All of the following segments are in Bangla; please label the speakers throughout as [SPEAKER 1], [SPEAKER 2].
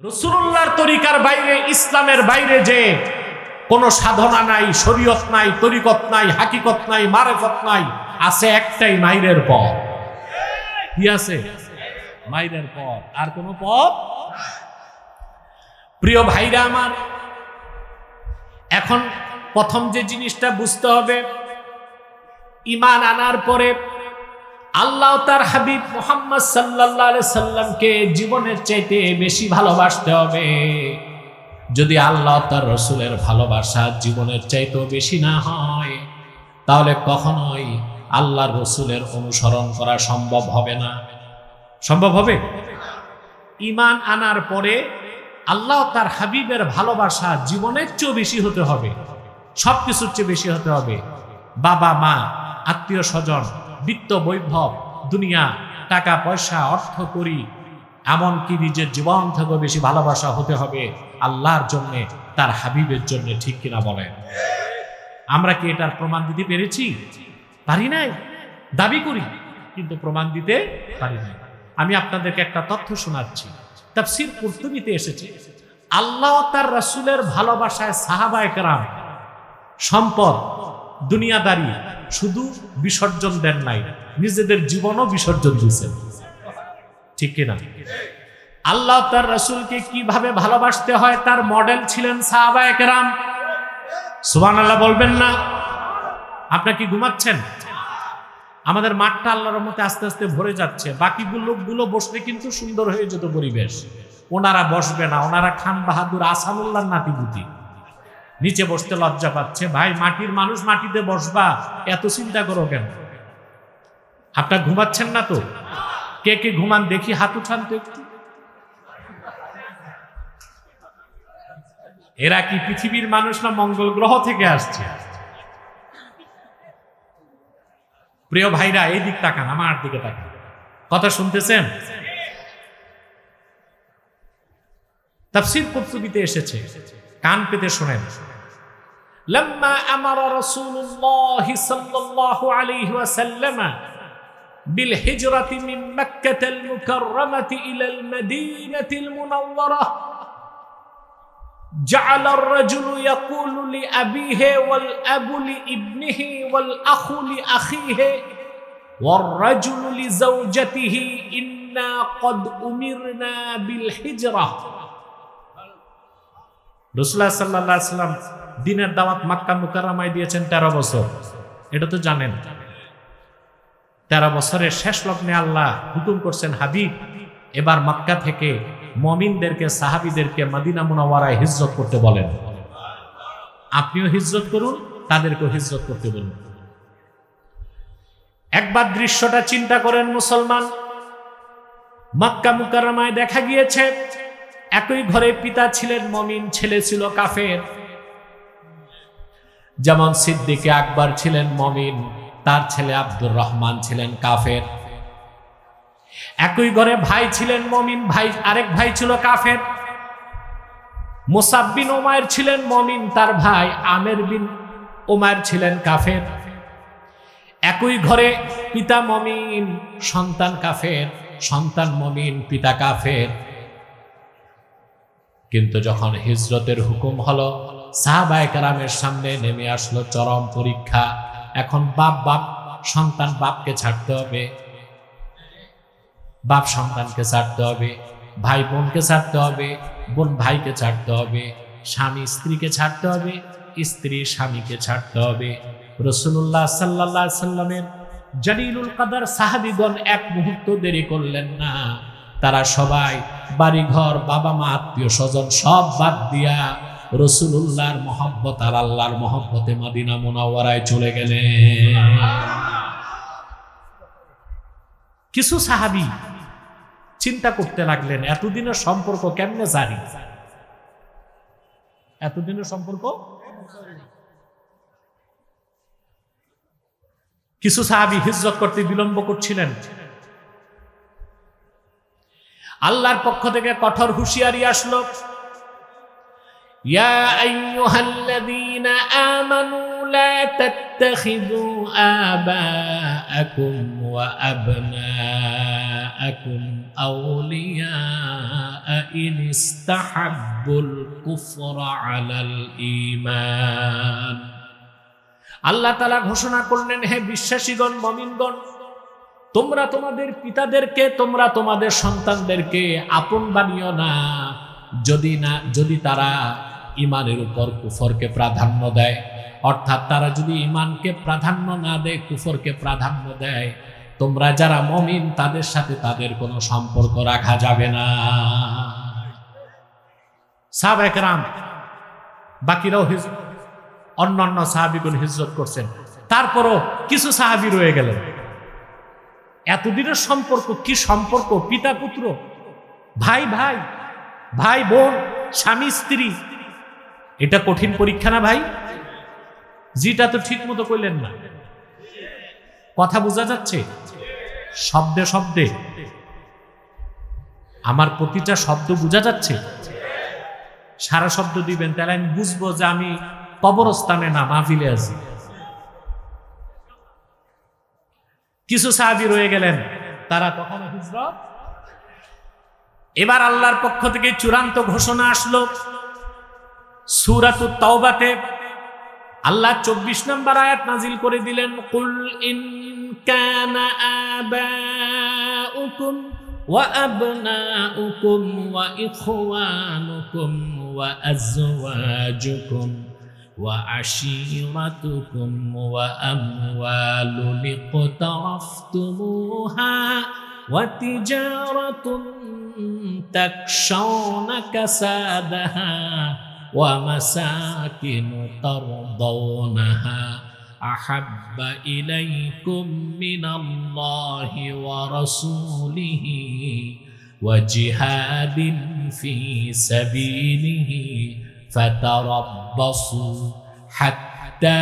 [SPEAKER 1] রাসূলুল্লাহর তরিকার বাইরে, ইসলামের বাইরে যে কোনো সাধনা নাই, শরীয়ত নাই, তরিকত নাই, হাকিকত নাই, মারেফত নাই, আছে একটাই মাইরের পথ। কি আছে? মাইরের পথ, আর কোনো পথ। প্রিয় ভাইরা আমার, এখন প্রথম যে জিনিসটা বুঝতে হবে, ঈমান আনার পরে আল্লাহ তার হাবিব মুহাম্মদ সাল্লাল্লাহু আলাইহি সাল্লামকে জীবনের চাইতে বেশি ভালোবাসতে হবে। যদি আল্লাহ তার রাসূলের ভালোবাসা জীবনের চাইতেও বেশি না হয়, তাহলে কখনোই আল্লাহর রাসূলের অনুসরণ করা সম্ভব হবে না। সম্ভব হবে? ঈমান আনার পরে আল্লাহ তার হাবিবের ভালোবাসা জীবনের চেয়েও বেশি হতে হবে, সবকিছুর চেয়ে বেশি হতে হবে। বাবা মা, আত্মীয় স্বজন, বিত্ত বৈভব, দুনিয়া, টাকা পয়সা, অর্থ করি, এমনকি নিজের জীবন থেকেও বেশি ভালোবাসা হতে হবে আল্লাহর জন্যে, তার হাবিবের জন্য। ঠিক কিনা বলেন? আমরা কি এটার প্রমাণ দিতে পেরেছি? পারি নাই। দাবি করি কিন্তু প্রমাণ দিতে পারি নাই। আমি আপনাদেরকে একটা তথ্য শোনাচ্ছি, তাফসীর কুরতুবীতে এসেছে, আল্লাহ তার রাসূলের ভালোবাসায় সাহাবায়ে কেরাম সম্পদ, দুনিয়াদারি শুধু বিসর্জন দেন নাই, নিজেদের জীবনও বিসর্জন দিয়েছেন। ঠিক কিনা? আল্লাহ তার রাসূলকে কিভাবে ভালোবাসতে হয় তার মডেল ছিলেন সাহাবায়ে কেরাম। সুবহানাল্লাহ বলবেন না? আপনারা কি ঘুমাচ্ছেন? আমাদের মাঠটা আল্লাহর রহমতে আস্তে আস্তে ভরে যাচ্ছে। বাকি লোকগুলো বসলে কিন্তু সুন্দর হয়ে যেত পরিবেশ। ওনারা বসবে না, ওনারা খান বাহাদুর আসানুল্লাহর নাতিপুতি, নিচে বসতে লজ্জা পাচ্ছে। ভাই, মাটির মানুষ, মাটিতে বসবা, এত চিন্তা করো কেন? আপনারা ঘুমাচ্ছেন না তো? কে কে ঘুমান দেখি, হাত উঠান তো একটু। এরা কি পৃথিবীর মানুষ না মঙ্গল গ্রহ থেকে আসছে? প্রিয় ভাইরা, এই দিক তাকান, আমার দিকে তাকান। কথা শুনতেছেন? তাফসীর কুরতুবীতে এসেছে, কান পেতে শোনেন। লাম্মা আমারা রাসূলুল্লাহ সাল্লাল্লাহু আলাইহি ওয়াসাল্লাম বিল হিজরাতি মিন মক্কাতিল মুকাররামাতি ইলাল মদিনাতিল মুনাওয়ারাহ জাআলা আর-রাজুলু ইয়াকুলু লিআবিহি ওয়াল আবু লিইবনিহি ওয়াল আখু লিআখিহি ওয়ার রাজুলু লিজাওজাতিহি ইন্না ক্বাদ উমিরনা বিল হিজরাহ। রাসূলুল্লাহ সাল্লাল্লাহু আলাইহি ওয়াসাল্লাম দিনের দাওয়াত মক্কা মুকাররমায় দিয়েছেন 13 বছর। এটা তো জানেন। 13 বছরের শেষ লগ্নে আল্লাহ হুকুম করছেন, হাবিব এবার মক্কা থেকে মুমিনদেরকে, সাহাবীদেরকে মদিনা মুনাওয়ারায় হিজরত করতে বলেন। আপনিও হিজরত করুন, তাদেরকেও হিজরত করতে বলুন। একবার দৃশ্যটা চিন্তা করেন মুসলমান। মক্কা মুকাররমায় দেখা গিয়েছে একই ঘরে পিতা ছিলেন মুমিন, ছেলে ছিল কাফের। যেমন সিদ্দিকে আকবর ছিলেন মুমিন, তার ছেলে আব্দুর রহমান ছিলেন কাফের। একই ঘরে ভাই ছিলেন মুমিন, আরেক ভাই ছিল কাফের। মুসাব বিন উমাইর ছিলেন মুমিন, তার ভাই আমের বিন উমাইর ছিলেন কাফের। একই ঘরে পিতা মুমিন, সন্তান কাফের, সন্তান মুমিন, পিতা কাফের। কিন্তু যখন হিজরতের হুকুম হলো, সাহাবায়ে কেরামের সামনে নেমে আসলো চরম পরীক্ষা। এখন বাপ সন্তান বাপকে ছাড়তে হবে, বাপ সন্তানকে ছাড়তে হবে, ভাই বোনকে ছাড়তে হবে, বোন ভাইকে ছাড়তে হবে, স্বামী স্ত্রীকে ছাড়তে হবে, স্ত্রী স্বামীকে ছাড়তে হবে। রাসূলুল্লাহ সাল্লাল্লাহু আলাইহি সাল্লামের জলিলুল কদর সাহাবীগণ এক মুহূর্ত দেরি করলেন না। তারা সবাই বাড়িঘর, বাবা মা, আত্মীয় স্বজন সব বাদ দিয়া রাসূলুল্লাহর মহব্বত আর আল্লাহর মহব্বতে মদিনা মুনাওয়ারায় চলে গেলেন। কিছু সাহাবী চিন্তা করতে লাগলেন, এতদিনের সম্পর্ক কেমনে জারি? এতদিনের সম্পর্ক? কিছু সাহাবী হিজরত করতে বিলম্ব করছিলেন। আল্লাহর পক্ষ থেকে কঠোর হুঁশিয়ারি আসলো, ইয়া আইয়ুহাল্লাযীনা আমানু লা তাত্তাখিযু আবাআকুম ওয়া আবনাআকুম আউলিয়াআকুম আউলিয়াআ ইন ইস্তাহাব্বুল কুফরা আলাল ঈমান। আল্লাহ তাআলা ঘোষণা করলেন, হে বিশ্বাসীগণ, মুমিনগণ, তোমরা তোমাদের পিতাদেরকে, তোমরা তোমাদের সন্তানদেরকে আপন বানিও না যদি তারা ঈমানের উপর কুফরকে প্রাধান্য দেয়। অর্থাৎ তারা যদি ঈমানকে প্রাধান্য না দেয়, কুফরকে প্রাধান্য দেয়, তোমরা যারা মুমিন তাদের সাথে তাদের কোনো সম্পর্ক রাখা যাবে না। সাহাবায়ে কেরাম বাকিরাও অন্যান্য সাহাবীগণ হিজরত করছেন, তারপরও কিছু সাহাবী রয়ে গেলেন। এতদিনের সম্পর্ক, কি সম্পর্ক! পিতা পুত্র, ভাই ভাই, ভাই বোন, স্বামী স্ত্রী। এটা কঠিন পরীক্ষা না ভাই? জিটা তো ঠিক মতো কইলেন না। কথা বোঝা যাচ্ছে? শব্দে শব্দে আমার প্রতিটা শব্দ বোঝা যাচ্ছে? সারা শব্দ দিবেন, তাহলে আমি বুঝবো যে আমি কবরস্থানে না মাহফিলে আছি। কিছু সাহাবী রয়ে গেলেন, তারা তখন হিজরত। এবার আল্লাহর পক্ষ থেকে চূড়ান্ত ঘোষণা আসলো সূরাতুত তাওবাতে। আল্লাহ 24 নম্বর আয়াত নাজিল করে দিলেন, কুল ইন কানা আবাউকুম ওয়া আবনাউকুম ওয়া ইখওয়ানুকুম ওয়া আজওয়াজুকুম ওয়া আশীরাতুকুম ওয়া আমওয়ালুন ইকতারাফতুমুহা ওয়া তিজারাতুন তাকশাউনা কাসাদাহা ওয়া মাসাকিনু তারদাউনাহা আহাব্বা ইলাইকুম মিনাল্লাহি ওয়া রাসূলিহি ওয়া জিহাদিন ফি সাবিলিহি ফাতারাব্বাসু হাত্তা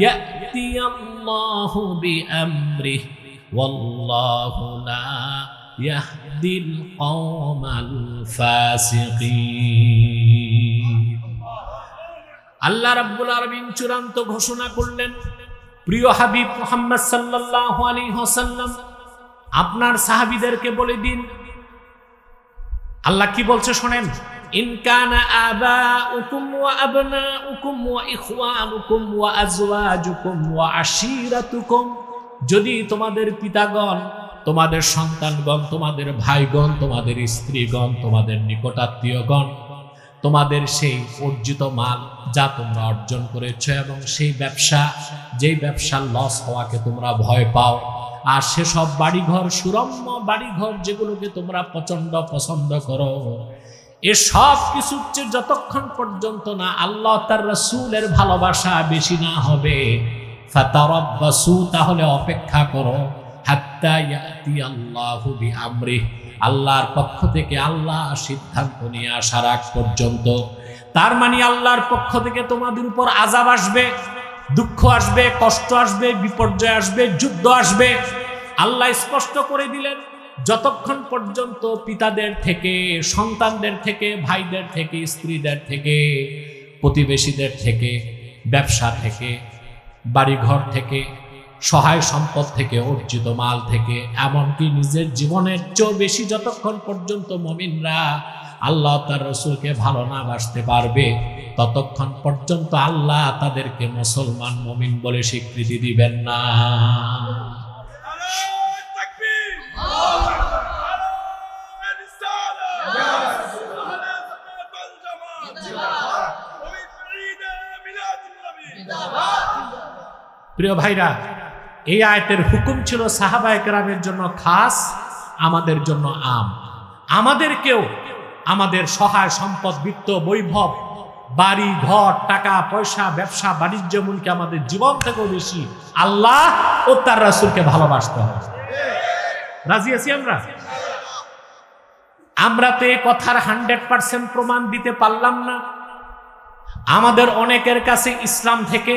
[SPEAKER 1] ইয়াতিয়াল্লাহু বিআমরিহি ওয়াল্লাহু লা ইয়াহদিল কওমাল ফাসিকিন। আল্লাহ রাব্বুল আলামিন চূড়ান্ত ঘোষণা করলেন, প্রিয় হাবিব মুহাম্মদ সাল্লাল্লাহু আলাইহি ওয়াসাল্লাম, আপনার সাহাবীদেরকে বলে দিন। আল্লাহ কি বলছে শোনেন, ইন কানা আবাউকুম ওয়া আবনাউকুম ওয়া ইখওয়ানুকুম ওয়া আজওয়াজুকুম ওয়া আশীরাতুকুম, যদি তোমাদের পিতাগণ, তোমাদের সন্তানগণ, তোমাদের ভাইগণ, তোমাদের স্ত্রীগণ, তোমাদের নিকটাত্মীয়গণ, তোমাদের সেই অর্জিত মাল যা তোমরা অর্জন করেছো এবং সেই ব্যবসা, যেই ব্যবসার লস হওয়াকে তোমরা ভয় পাও, আর সেসব বাড়িঘর, সুরম্য বাড়িঘর যেগুলোকে তোমরা প্রচন্ড পছন্দ করো, এসব কিছুর চেয়ে যতক্ষণ পর্যন্ত না আল্লাহ তার রাসূলের ভালোবাসা বেশি না হবে, ফাতারাব্বাসু, তাহলে অপেক্ষা করো, হাত্তা ইয়াতিয়াল্লাহু বিআমরিহি, আল্লাহর পক্ষ থেকে আল্লাহ সিদ্ধান্ত নিয়ে আসার আগ পর্যন্ত। তার মানে আল্লাহর পক্ষ থেকে তোমাদের উপর আযাব আসবে, দুঃখ আসবে, কষ্ট আসবে, বিপর্যয় আসবে, যুদ্ধ আসবে। আল্লাহ স্পষ্ট করে দিলেন, যতক্ষণ পর্যন্ত পিতাদের থেকে, সন্তানদের থেকে, ভাইদের থেকে, স্ত্রীদের থেকে, প্রতিবেশীদের থেকে, ব্যবসা থেকে, বাড়িঘর থেকে, সহায় সম্পদ থেকে, অর্জিত মাল থেকে, এমনকি নিজের জীবনের চেয়েও বেশি যতক্ষণ পর্যন্ত মুমিনরা আল্লাহ তার রাসূলকে ভালো না বাসতে পারবে, ততক্ষণ পর্যন্ত আল্লাহ তাদেরকে মুসলমান মুমিন বলে স্বীকৃতি দিবেন না। প্রিয় ভাইরা, এই আয়াতের হুকুম ছিল সাহাবায়ে কেরামের জন্য খাস, আমাদের জন্য আম। আমাদেরকেও আমাদের সহায় সম্পদ, বিত্ত, বৈভব, বাড়ি ঘর, টাকা পয়সা, ব্যবসা বাণিজ্য, এমনকি আমাদের জীবন থেকেও বেশি আল্লাহ ও তার রাসূলকে ভালোবাসতে হবে। রাজি আছি আমরা? আমরা তো এই কথার 100% প্রমাণ দিতে পারলাম না। আমাদের অনেকের কাছে ইসলাম থেকে,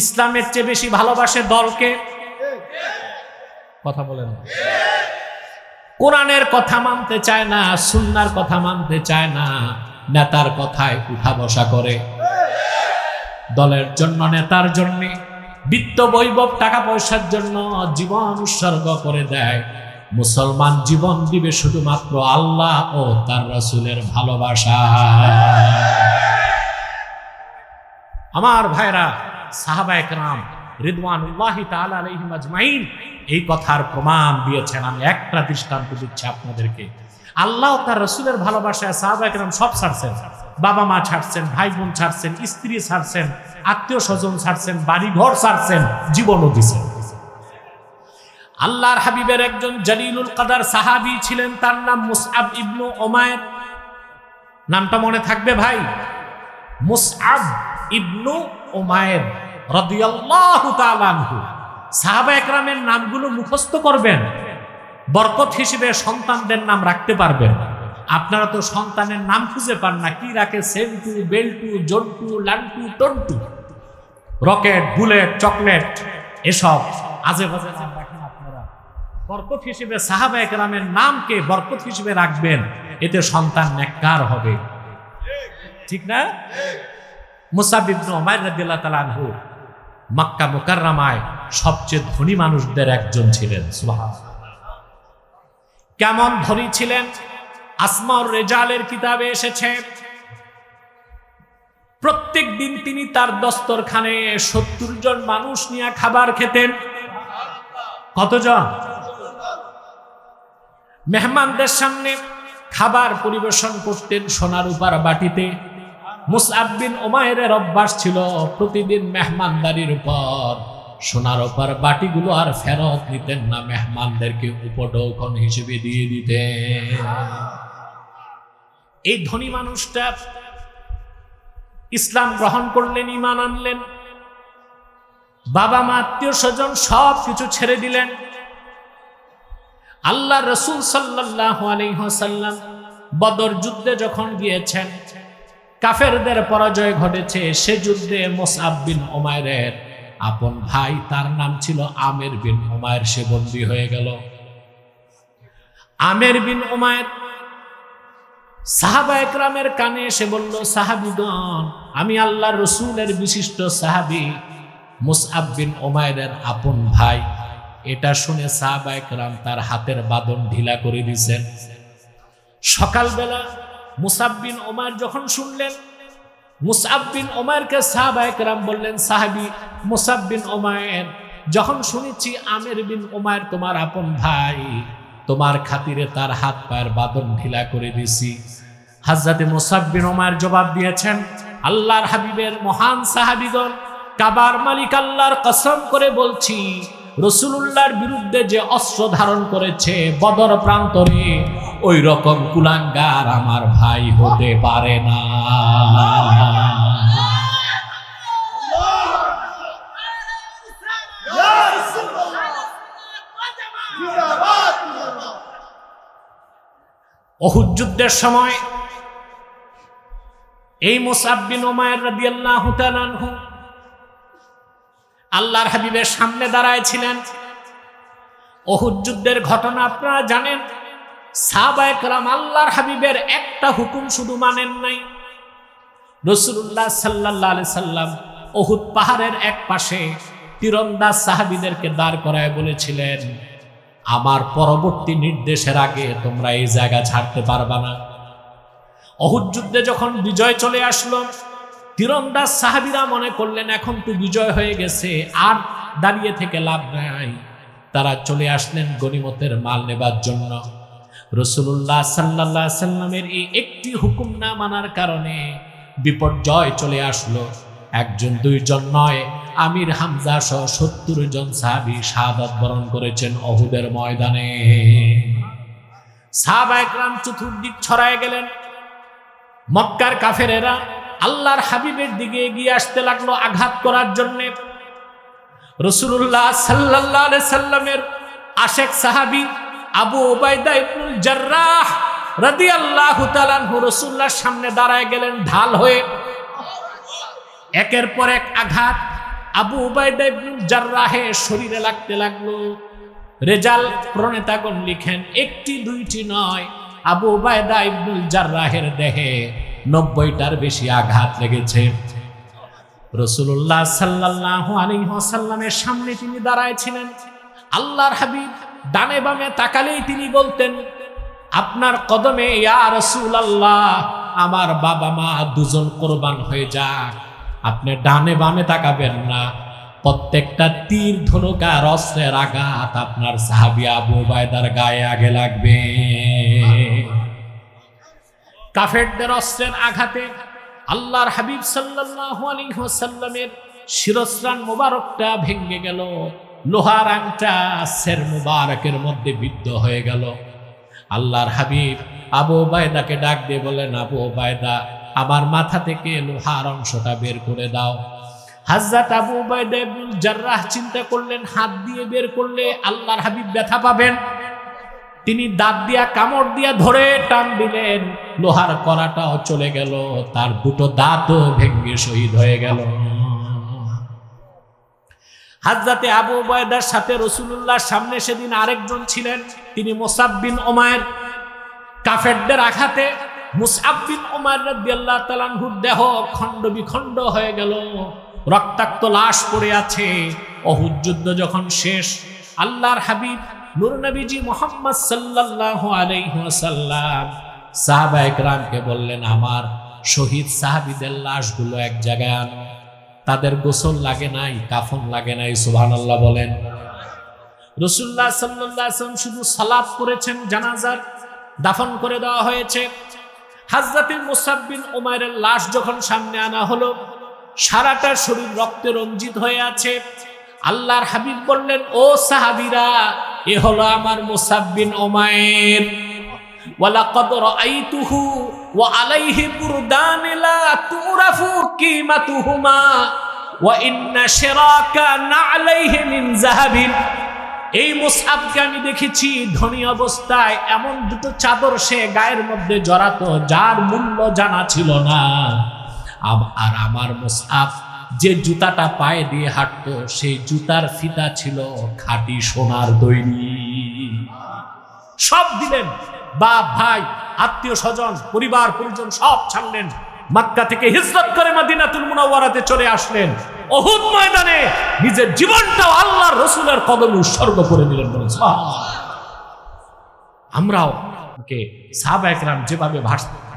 [SPEAKER 1] ইসলামের চেয়ে বেশি ভালোবাসে দলকে। কথা বলেন, কোরআনের কথা মানতে চায় না, সুন্নাহর কথা মানতে চায় না, নেতার কথায় উঠা বসা করে, দলের জন্য, নেতার জন্য, বিত্ত বৈভব, টাকা পয়সার জন্য জীবন উৎসর্গ করে দেয়। মুসলমান জীবন দিবে শুধুমাত্র আল্লাহ ও তার রাসূলের ভালোবাসা। আমার ভাইরা, সাহাবায়ে কেরাম রিদওয়ানুল্লাহি তাআলা আলাইহিম আজমাইন এই কথার প্রমাণ দিয়েছেন। আমি একটা দৃষ্টান্ত দিচ্ছি আপনাদেরকে। আল্লাহ ও তার রাসূলের ভালোবাসায় সাহাবায়ে কেরাম সব ছাড়ছেন, বাবা মা ছাড়ছেন, ভাই বোন ছাড়ছেন, স্ত্রী ছাড়ছেন, আত্মীয় স্বজন ছাড়ছেন, বাড়ি ঘর ছাড়ছেন, জীবনও দিয়েছেন। আল্লাহর হাবিবের একজন জলিলুল কদর সাহাবী ছিলেন, তার নাম মুসআব ইবনু উমাইর। নামটা মনে থাকবে ভাই, মুসআব ইবনু উমাইর রাদিয়াল্লাহু তাআলা আনহু। সাহাবায়ে কেরামের নামগুলো মুখস্থ করবেন, বরকত হিসেবে সন্তানদের নাম রাখতে পারবেন। আপনারা তো সন্তানের নাম খুঁজে পান না, কি রাখে? Sentu, Beltu, Jontu, Lantu, Tontu, rocket, bullet, chocolate, এসব আজে বাজে নাম রাখেন আপনারা। বরকত হিসেবে সাহাবায়ে কেরামের নামকে বরকত হিসেবে রাখবেন, এতে সন্তান নেককার হবে, ঠিক না? মুসআব ইবনে উমাইর রাদিয়াল্লাহু তাআলা আনহু মক্কা মুকাররমায় সবচেয়ে ধনী মানুষদের একজন ছিলেন। সুবহানাল্লাহ। কেমন ধনী ছিলেন? আসমাউর রিজালের কিতাবে এসেছে, প্রত্যেক দিন তিনি তার দস্তরখানে 70 জন মানুষ নিয়ে খাবার খেতেন। কতজন? মেহমানদের সামনে খাবার পরিবেশন করতেন সোনার রূপার বাটিতে। মুসআব বিন উমাইরের অভ্যাস ছিল প্রতিদিন মেহমানদারির উপর সোনার রূপার বাটিগুলো আর ফেরত নিতেন না, মেহমানদেরকে উপঢৌকন হিসেবে দিয়ে দিতেন। এই ধনী মানুষটা ইসলাম গ্রহণ করলেন, ঈমান আনলেন, বাবা মা আত্মীয় স্বজন সব কিছু ছেড়ে দিলেন। আল্লাহ রাসূল সাল্লাল্লাহু আলাইহি ওয়াসাল্লাম বদর যুদ্ধে যখন গিয়েছেন, কাফেরদের পরাজয় ঘটেছে। সে যুদ্ধে মুসআব বিন উমাইরের আপন ভাই, তার নাম ছিল আমির বিন উমাইর, সে বন্দী হয়ে গেল। আমির বিন উমাইর সাহাবায়ে কেরামের কানে এসে বলল, সাহাবীগণ, আমি আল্লাহর রাসূলের বিশিষ্ট সাহাবী মুসআব বিন উমাইরের আপন ভাই। এটা শুনে সাহাবায়ে কেরাম তার হাতের বাঁধন ঢিলা করে দিয়েছেন। সকালবেলা মুসআব বিন উমাইর যখন শুনলেন, মুসআব বিন উমাইরকে সাহাবায়ে কেরাম বললেন, সাহাবী মুসআব বিন উমাইর, যখন শুনেছি আমির বিন উমাইর তোমার আপন ভাই, তোমার খাতিরে তার হাত পায়ের বাঁধন ঢিলা করে দিছি। হযরতে মুসআব বিন উমাইর জবাব দিয়েছেন, আল্লাহর হাবিবের মহান সাহাবীগণ, কাবার মালিক আল্লাহর কসম করে বলছি, রাসূলুল্লাহর বিরুদ্ধে যে অস্ত্র ধারণ করেছে বদর প্রান্তরে, ওই রকম কুলাঙ্গার আমার ভাই হতে পারে না। উহুদ যুদ্ধের সময় এই মুসআব বিন উমাইর রাদিয়াল্লাহু তাআলা আনহু আল্লাহর হাবিবের সামনে দাঁড়ায় ছিলেন। উহুদ যুদ্ধের ঘটনা আপনারা জানেন। সাহাবায়ে কেরাম আল্লাহর হাবিবের একটা হুকুম শুধু মানেন নাই। রাসূলুল্লাহ সাল্লাল্লাহু আলাইহি সাল্লাম উহুদ পাহাড়ের এক পাশে তীরন্দাজ সাহাবীদেরকে দাঁড় করায় বলেছিলেন, আমার পরবর্তী নির্দেশের আগে তোমরা এই জায়গা ছাড়তে পারবা না। উহুদ যুদ্ধে যখন বিজয় চলে আসলো, তীরন্দাজ সাহাবীরা মনে করলেন এখন তো বিজয় হয়ে গেছে, আর দাঁড়িয়ে থেকে লাভ নাই। তারা চলে আসলেন গনিমতের মাল নেবার জন্য। রাসূলুল্লাহ সাল্লাল্লাহু আলাইহি সাল্লামের এই একটি হুকুম না মানার কারণে বিপর্যয় চলে আসলো। একজন দুইজন নয়, আমির হামজা সহ 70 জন সাহাবী শাহাদাত বরণ করেছেন উহুদের ময়দানে। সাহাবায়ে কেরাম চতুর্দিক ছড়ায় গেলেন। মক্কার কাফেরেরা আল্লাহর হাবিবের দিকে এগিয়ে আসতে লাগলো আঘাত করার জন্য। রাসূলুল্লাহ সাল্লাল্লাহু আলাইহি সাল্লামের আশেক সাহাবী আবু উবাইদা ইবনুল জাররাহ রাদিয়াল্লাহু তাআলা আনহু রাসূলুল্লাহর সামনে দাঁড়ায় গেলেন ঢাল হয়ে। একের পর এক আঘাত আবু উবাইদা ইবনুল জাররাহের শরীরে লাগতে লাগলো। রেজাল প্রণেতাগণ লিখেন, একটি দুইটি নয়, আবু উবাইদা ইবনুল জাররাহের দেহে 90টার বেশি আঘাত লেগেছে। রাসূলুল্লাহ সাল্লাল্লাহু আলাইহি ওয়াসাল্লামের সামনে তিনি দাঁড়ায় ছিলেন। আল্লাহর হাবিব ডানে বামে তাকালেই তিনি বলতেন, আপনার কদমে ইয়া রাসূলুল্লাহ, আমার বাবা মা দুজন কোরবান হয়ে যাক। আপনি ডানে বামে তাকাবেন না, প্রত্যেকটা তীর ধনুক আর অস্ত্রের আঘাত আপনার সাহাবী আবু উবায়দার গায়ে আগে লাগবে। কাফেরদের অস্ত্রের আঘাতে আল্লাহর হাবিব সাল্লাল্লাহু আলাইহি ওয়াসাল্লামের শিরস্ত্রাণ মোবারকটা ভেঙে গেল, লোহার আংটা সের মুবারকের মধ্যে বিদ্ধ হয়ে গেল। আল্লাহর হাবিব আবু উবায়দাকে ডাক দিয়ে বলেন, আবু উবায়দা, আমার মাথা থেকে লোহার অংশটা বের করে দাও। হযরত আবু উবায়দা ইবনুল জাররাহ চিন্তা করলেন, হাত দিয়ে বের করলে আল্লাহর হাবিব ব্যথা পাবেন। তিনি দাঁত দিয়া কামড় দিয়া ধরে টান দিলেন, লোহার কড়াটাও চলে গেল, তার দুটো দাঁতও ভেঙে শহীদ হয়ে গেল। হযরতে আবু উবায়দার সাথে রাসূলুল্লাহর সামনে সেদিন আরেকজন ছিলেন, তিনি মুসআব বিন উমাইর। কাফেরদের আঘাতে মুসআব বিন উমাইর রাদিয়াল্লাহু তাআলা আনহুর দেহ খণ্ড বিখণ্ড হয়ে গেল, রক্তাক্ত লাশ পড়ে আছে। উহুদ যুদ্ধ যখন শেষ, আল্লাহর হাবিব নূর নবীজি মুহাম্মদ সাল্লাল্লাহু আলাইহি ওয়াসাল্লাম সাহাবায়ে কেরামকে বললেন, আমার শহীদ সাহাবীদের লাশগুলো এক জায়গায় আনো। তাদের গোসল লাগে নাই, কাফন লাগে নাই, সুবহানাল্লাহ বলেন। রাসূলুল্লাহ সাল্লাল্লাহু আলাইহি ওয়াসাল্লাম শুধু সালাত করেছেন, জানাজার দাফন করে দেওয়া হয়েছে। হযরতে মুসআব বিন উমাইরের লাশ যখন সামনে আনা হলো, সারাটা শরীর রক্তে রঞ্জিত হয়ে আছে। আল্লাহর হাবিব বললেন, ও সাহাবীরা, এ হলো আমার মুসআব বিন উমাইর। ওয়ালাকাদ রাআইতুহু ওয়া আলাইহি বুরদান লা তুরাফু কিমাতুহুমা ওয়া ইন্না শিরাকা না'লাইহি মিন যাহাবিন। এই মুসআবকে আমি দেখেছি ধনী অবস্থায় এমন দুটো চাদর সে গায়ের মধ্যে জড়াতো, যার মূল্য জানা ছিল না। আর আমার মুসআব যে জুতাটা পায়ে দিয়ে হাঁটতো, সেই জুতার ফিতা ছিল খাঁটি সোনার তৈরি। সব দিলেন, বাপ ভাই আত্মীয় স্বজন পরিবার পরিজন সব ছাড়লেন, মক্কা থেকে হিজরত করে মদিনাতুল মুনাওয়ারাতে চলে আসলেন। উহুদ ময়দানে নিজের জীবনটাও আল্লাহর রাসূলের কদমে উৎসর্গ করে দিলেন। বলেন সুবহানাল্লাহ। আমরাও সাহাবায়ে কেরাম যেভাবে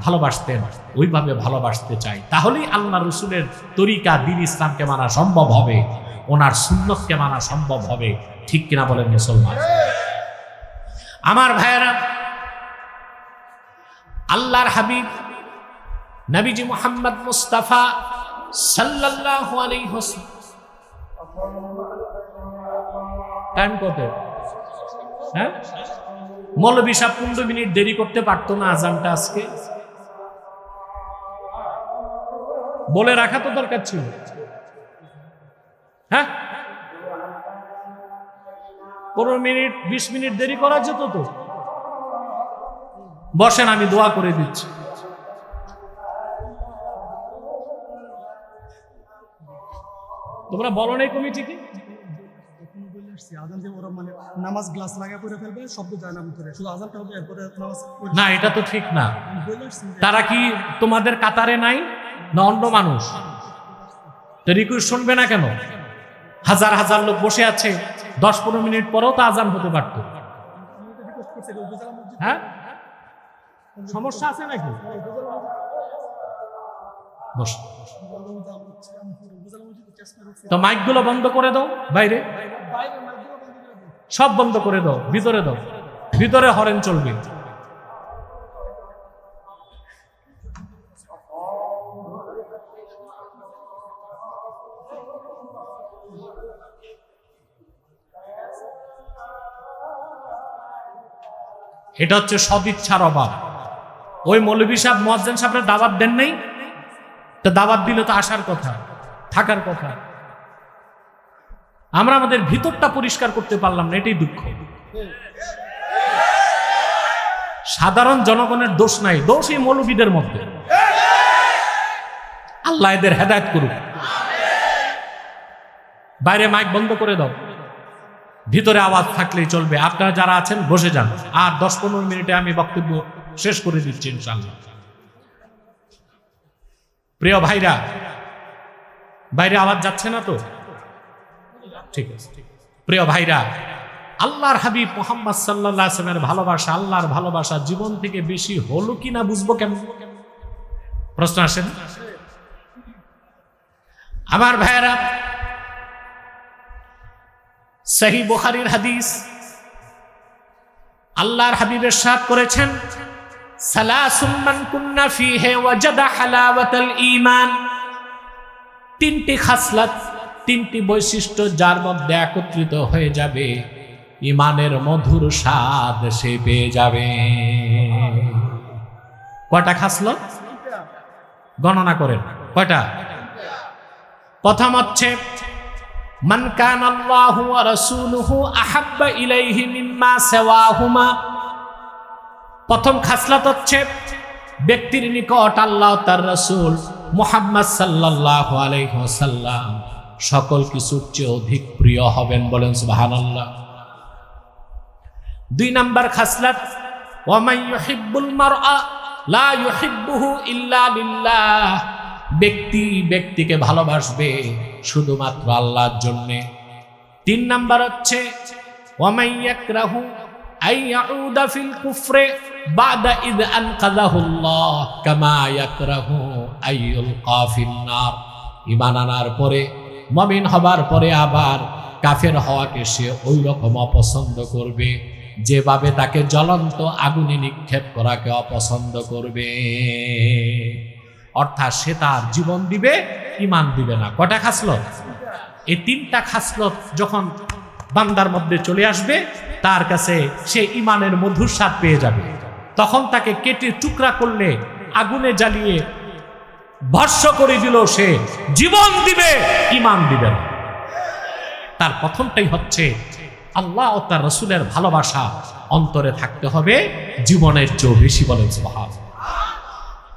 [SPEAKER 1] ভালোবাসতেন ওইভাবে ভালোবাসতে চাই, তাহলেই আল্লাহ রাসূলের তরিকা দ্বীন ইসলামকে মানা সম্ভব হবে, ওনার সুন্নতকে মানা সম্ভব হবে। ঠিক কিনা বলেন মুসলমান? আমার ভাইয়েরা, আল্লাহর হাবিব নবীজি মুহাম্মদ মুস্তাফা সাল্লাল্লাহু আলাইহি ওয়াসাল্লাম টাইম কত? হ্যাঁ, মৌলভী সাহেব 15 মিনিট দেরি করতে পারতো না আজানটা আজকে? বলে রাখা তো দরকার ছিল। হ্যাঁ, 15 মিনিট 20 মিনিট দেরি করা যেত তো। বসেন, আমি দোয়া করে দিচ্ছি। তোমরা বলো নাই কমিটিকে? নামাজ গ্লাস লাগা করে ফেলবে, শব্দ যায় না ভিতরে, শুধু আযানটা হবে, এরপরে নামাজ। না, এটা তো ঠিক না। তারা কি তোমাদের কাতারে নাই না অন্য মানুষ? তো রিকোয়েস্ট শুনবে না কেন? হাজার হাজার লোক বসে আছে, 10-15 মিনিট পরেও তো আজান হতে পারত। হ্যাঁ, সমস্যা আছে নাকি? বস। তো মাইকগুলো বন্ধ করে দাও, বাইরে সব বন্ধ করে দাও, ভিতরে দাও, ভিতরে হরেন চলবে। এটা হচ্ছে সদিচ্ছার অভাব। ওই মৌলভী সাহেব মুয়াজ্জিন সাহেবরা দাওয়াত দেন নাই, তো দাওয়াত দিলে তো আসার কথা, থাকার কথা। আমরা আমাদের ভিতরটা পরিষ্কার করতে পারলাম না, এটাই দুঃখ। সাধারণ জনগণের দোষ নাই, দোষ এই মৌলভীদের মধ্যে। আল্লাহ এদের হেদায়েত করুক। বাইরে মাইক বন্ধ করে দাও, ভিতরে আওয়াজ থাকলেই চলবে। আপনারা যারা আছেন বসে যান, আর 10-15 মিনিটে আমি বক্তব্য শেষ করে দিচ্ছি ইনশাআল্লাহ। প্রিয় ভাইরা, বাইরে আওয়াজ যাচ্ছে না তো? ঠিক আছে। প্রিয় ভাইরা, আল্লাহর হাবিব মুহাম্মদ সাল্লাল্লাহু আলাইহি ওয়াসাল্লামের ভালোবাসা, আল্লাহর ভালোবাসা জীবন থেকে বেশি হলো কিনা বুঝবো কেমন? প্রশ্ন আসে না? আমার ভাইয়েরা, সহিহ বুখারীর হাদিস, আল্লাহর হাবিব ইরশাদ করেছেন, সালাসুম মান কুন্না ফীহি ওয়াজাদা হালাওয়াতাল ঈমান। তিনটি খাসলাত, তিনটি বৈশিষ্ট্য যার মধ্যে একত্রিত হয়ে যাবে, ঈমানের মধুর স্বাদ সে পেয়ে যাবে। কয়টা খাসলত? গণনা করেন কয়টা? প্রথম হচ্ছে মান কানা আল্লাহু ওয়া রাসূলুহু আহাব্বা ইলাইহি মিম্মা সিওয়াহুমা। প্রথম খাসলত হচ্ছে ব্যক্তির নিকট আল্লাহ তার রাসূল মুহাম্মদ সাল্লাল্লাহু আলাইহি ওয়াসাল্লাম সকল কিছুর চেয়ে অধিক প্রিয় হবেন, বলেন সুবহানাল্লাহ। দুই নাম্বার খাসলত, ওয়া মান ইউহিব্বুল মারআ লা ইউহিব্বুহু ইল্লা লিল্লাহ। ব্যক্তি ব্যক্তিকে ভালোবাসবে শুধুমাত্র আল্লাহর জন্য। তিন নাম্বার হচ্ছে ওয়া মান ইয়াকরাহু আই ইয়াউদা ফিল কুফরি বাদা ইদ আনকাযাহুল্লাহ কামা ইয়াকরাহু আই ইউলকা ফিন নার। ঈমান আনার পরে, মুমিন হবার পরে আবার কাফের হওয়াকে সে ওই রকম অপছন্দ করবে যেভাবে তাকে জ্বলন্ত আগুনে নিক্ষেপ করাকে অপছন্দ করবে। অর্থাৎ সে তার জীবন দিবে, ঈমান দিবে না। কয়টা খাসলত? এই তিনটা খাসলত যখন বান্দার মধ্যে চলে আসবে, তার কাছে সে ঈমানের মধুর স্বাদ পেয়ে যাবে। তখন তাকে কেটে টুকরা করলে, আগুনে জ্বালিয়ে ভস্ম করে দিল, সে জীবন দিবে, ঈমান দিবে না। তার প্রথমটাই হচ্ছে আল্লাহ ও তার রাসূলের ভালোবাসা অন্তরে থাকতে হবে জীবনের চেয়ে বেশি, বলেন সুবহানাল্লাহ।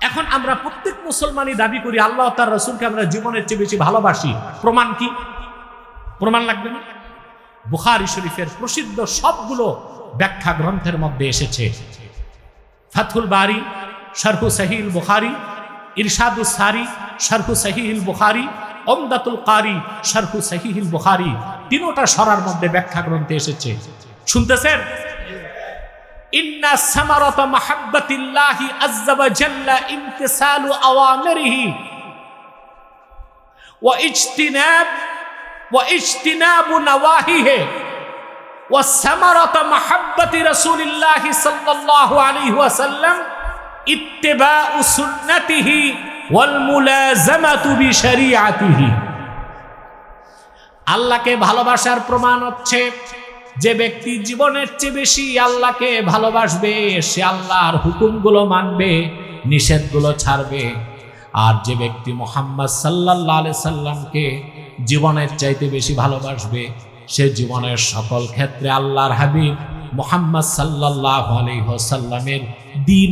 [SPEAKER 1] এখন আমরা প্রত্যেক মুসলমানই দাবি করি আল্লাহ ও তার রাসূলকে আমরা জীবনের চেয়ে বেশি ভালোবাসি। প্রমাণ কি? প্রমাণ লাগবে না? বুখারী শরীফের প্রসিদ্ধ সবগুলো ব্যাখ্যা গ্রন্থের মধ্যে এসেছে। ফাথুল বারি শারহু সহিহ বুখারী, ইরশাদুস সারি শারহু সহিহ বুখারী, উমদাতুল কারি শারহু সহিহ বুখারী, তিনটা সরার মধ্যে ব্যাখ্যা গ্রন্থে এসেছে। শুনতেছেন? ইন্না সামারাতা মাহাব্বাতিল্লাহি আযজা ওয়া জাল্লা ইমতিসালু আওয়ামিরিহি ওয়া ইজতিনাবু নাওয়াহিহি ওয়া সামারাতা মাহাব্বাতি রাসূলিল্লাহি সাল্লাল্লাহু আলাইহি ওয়াসাল্লাম ইত্তিবাউ সুন্নাতিহি ওয়াল মুলাযামাতু বিশরিআতিহি। আল্লাহকে ভালোবাসার প্রমাণ হচ্ছে যে ব্যক্তি জীবনের চেয়ে বেশি আল্লাহকে ভালোবাসবে, সে আল্লাহর হুকুমগুলো মানবে, নিষেধগুলো ছাড়বে। আর যে ব্যক্তি মুহাম্মদ সাল্লাল্লাহু আলাইহি সাল্লামকে জীবনের চাইতে বেশি ভালোবাসবে, সে জীবনের সকল ক্ষেত্রে আল্লাহর হাবিব মুহাম্মদ সাল্লাল্লাহু আলাইহি ওয়াসাল্লামের দ্বীন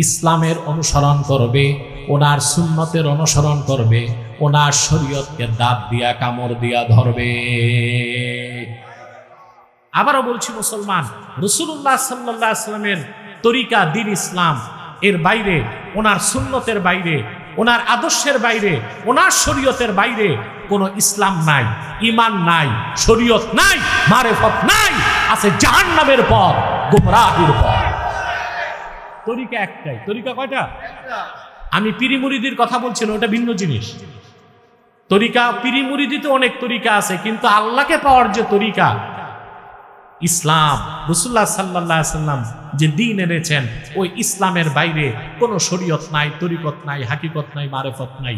[SPEAKER 1] ইসলামের অনুসরণ করবে, ওনার সুন্নতের অনুসরণ করবে, ওনার শরীয়তকে দাঁত দিয়া কামড় দিয়া ধরবে। আবারও বলছি, মুসলমান রাসূলুল্লাহ সাল্লাল্লাহু আলাইহি ওয়াসাল্লামের তরিকা, দ্বীন ইসলাম এর বাইরে, ওনার সুন্নতের বাইরে, ওনার আদর্শের বাইরে, ওনার শরীয়তের বাইরে কোনো ইসলাম নাই, ঈমান নাই, শরীয়ত নাই, মারেফত নাই, আছে জাহান্নামের পথ, গোমরাহির পথ। তরিকা একটাই। তরিকা কয়টা? আমি পীরি মুরিদির কথা বলছি না, ওটা ভিন্ন জিনিস। তরিকা, পীরি মুরিদিতে অনেক তরিকা আছে, কিন্তু আল্লাহকে পাওয়ার যে তরিকা ইসলাম, রাসূলুল্লাহ সাল্লাল্লাহু আলাইহি ওয়াসাল্লাম যে দ্বীন এনেছেন, ওই ইসলামের বাইরে কোনো শরীয়ত নাই, তরিকত নাই, হাকিকত নাই, মারেফত নাই।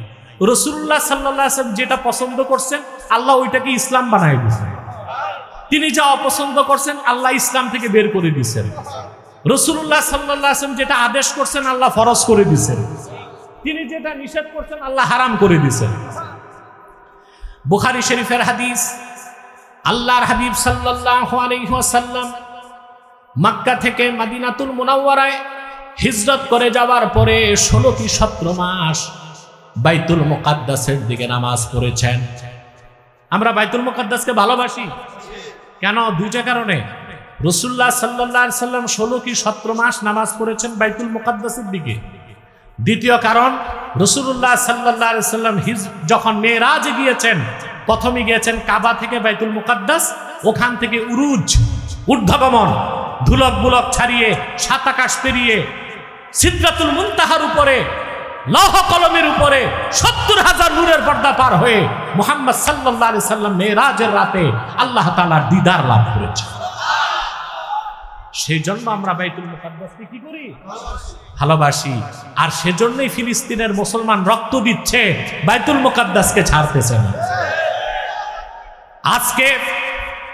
[SPEAKER 1] রাসূলুল্লাহ সাল্লাল্লাহু আলাইহি ওয়াসাল্লাম যেটা পছন্দ করছেন, আল্লাহ ওইটাকে ইসলাম বানায় দিয়েছেন। তিনি যা অপছন্দ করছেন, আল্লাহ ইসলাম থেকে বের করে দিয়েছেন। রাসূলুল্লাহ সাল্লাল্লাহু আলাইহি ওয়াসাল্লাম যেটা আদেশ করছেন, আল্লাহ ফরজ করে দিয়েছেন। তিনি যেটা নিষেধ করছেন, আল্লাহ হারাম করে দিয়েছেন। বুখারী শরীফের হাদিস, আল্লাহর হাবিব সাল্লাল্লাহু আলাইহি ওয়াসাল্লাম মক্কা থেকে মদিনাতুল মুনাওয়ারায় হিজরত করে যাওয়ার পরে 16 কি 17 মাস বাইতুল মুকাদ্দাসের দিকে নামাজ পড়েছেন। আমরা বাইতুল মুকাদ্দাসকে ভালোবাসি কেন? দুইটা কারণে। রাসূলুল্লাহ সাল্লাল্লাহু আলাইহি ওয়াসাল্লাম 16 কি 17 মাস নামাজ পড়েছেন বাইতুল মুকাদ্দাসের দিকে। দ্বিতীয় কারণ, রাসূলুল্লাহ সাল্লাল্লাহু আলাইহি ওয়াসাল্লাম যখন মেরাজে গিয়েছেন, প্রথমে গিয়েছেন কাবা থেকে বাইতুল মুকাদ্দাস, ওখান থেকে উরুজ ঊর্ধ্বগমন, ধুলক বুলক ছাড়িয়ে, সাত আকাশ পেরিয়ে, সিদরাতুল মুনতাহার উপরে, লৌহ কলমের উপরে ৭০,০০০ নূরের পর্দা পার হয়ে মুহাম্মদ সাল্লাল্লাহু আলাইহি সাল্লাম মেরাজের রাতে আল্লাহ তাআলার দিদার লাভ করেছে। সেই জন্য আমরা বাইতুল মুকাদ্দাসকে কি করি? ভালোবাসি। আর সেজন্যই ফিলিস্তিনের মুসলমান রক্ত দিচ্ছে, বাইতুল মুকাদ্দাসকে ছাড়তেছে না। আজকে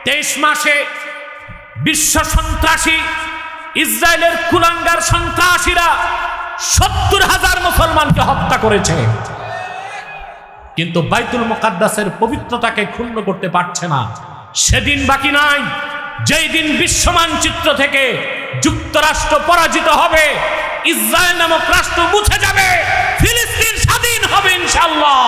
[SPEAKER 1] ২৩ মাসে বিশ্ব সন্ত্রাসী ইসরায়েলের কুলাঙ্গার সন্ত্রাসীরা ৭০,০০০ মুসলমানকে হত্যা করেছে, কিন্তু বাইতুল মুকাদ্দাসের পবিত্রতাকে ক্ষুণ্ণ করতে পারছে না। সেদিন বাকি নাই যেই দিন বিশ্ব মানচিত্র থেকে যুক্তরাষ্ট্র পরাজিত হবে, ইসরায়েল নামক রাষ্ট্র মুছে যাবে, ফিলিস্তিন স্বাধীন হবে ইনশাআল্লাহ।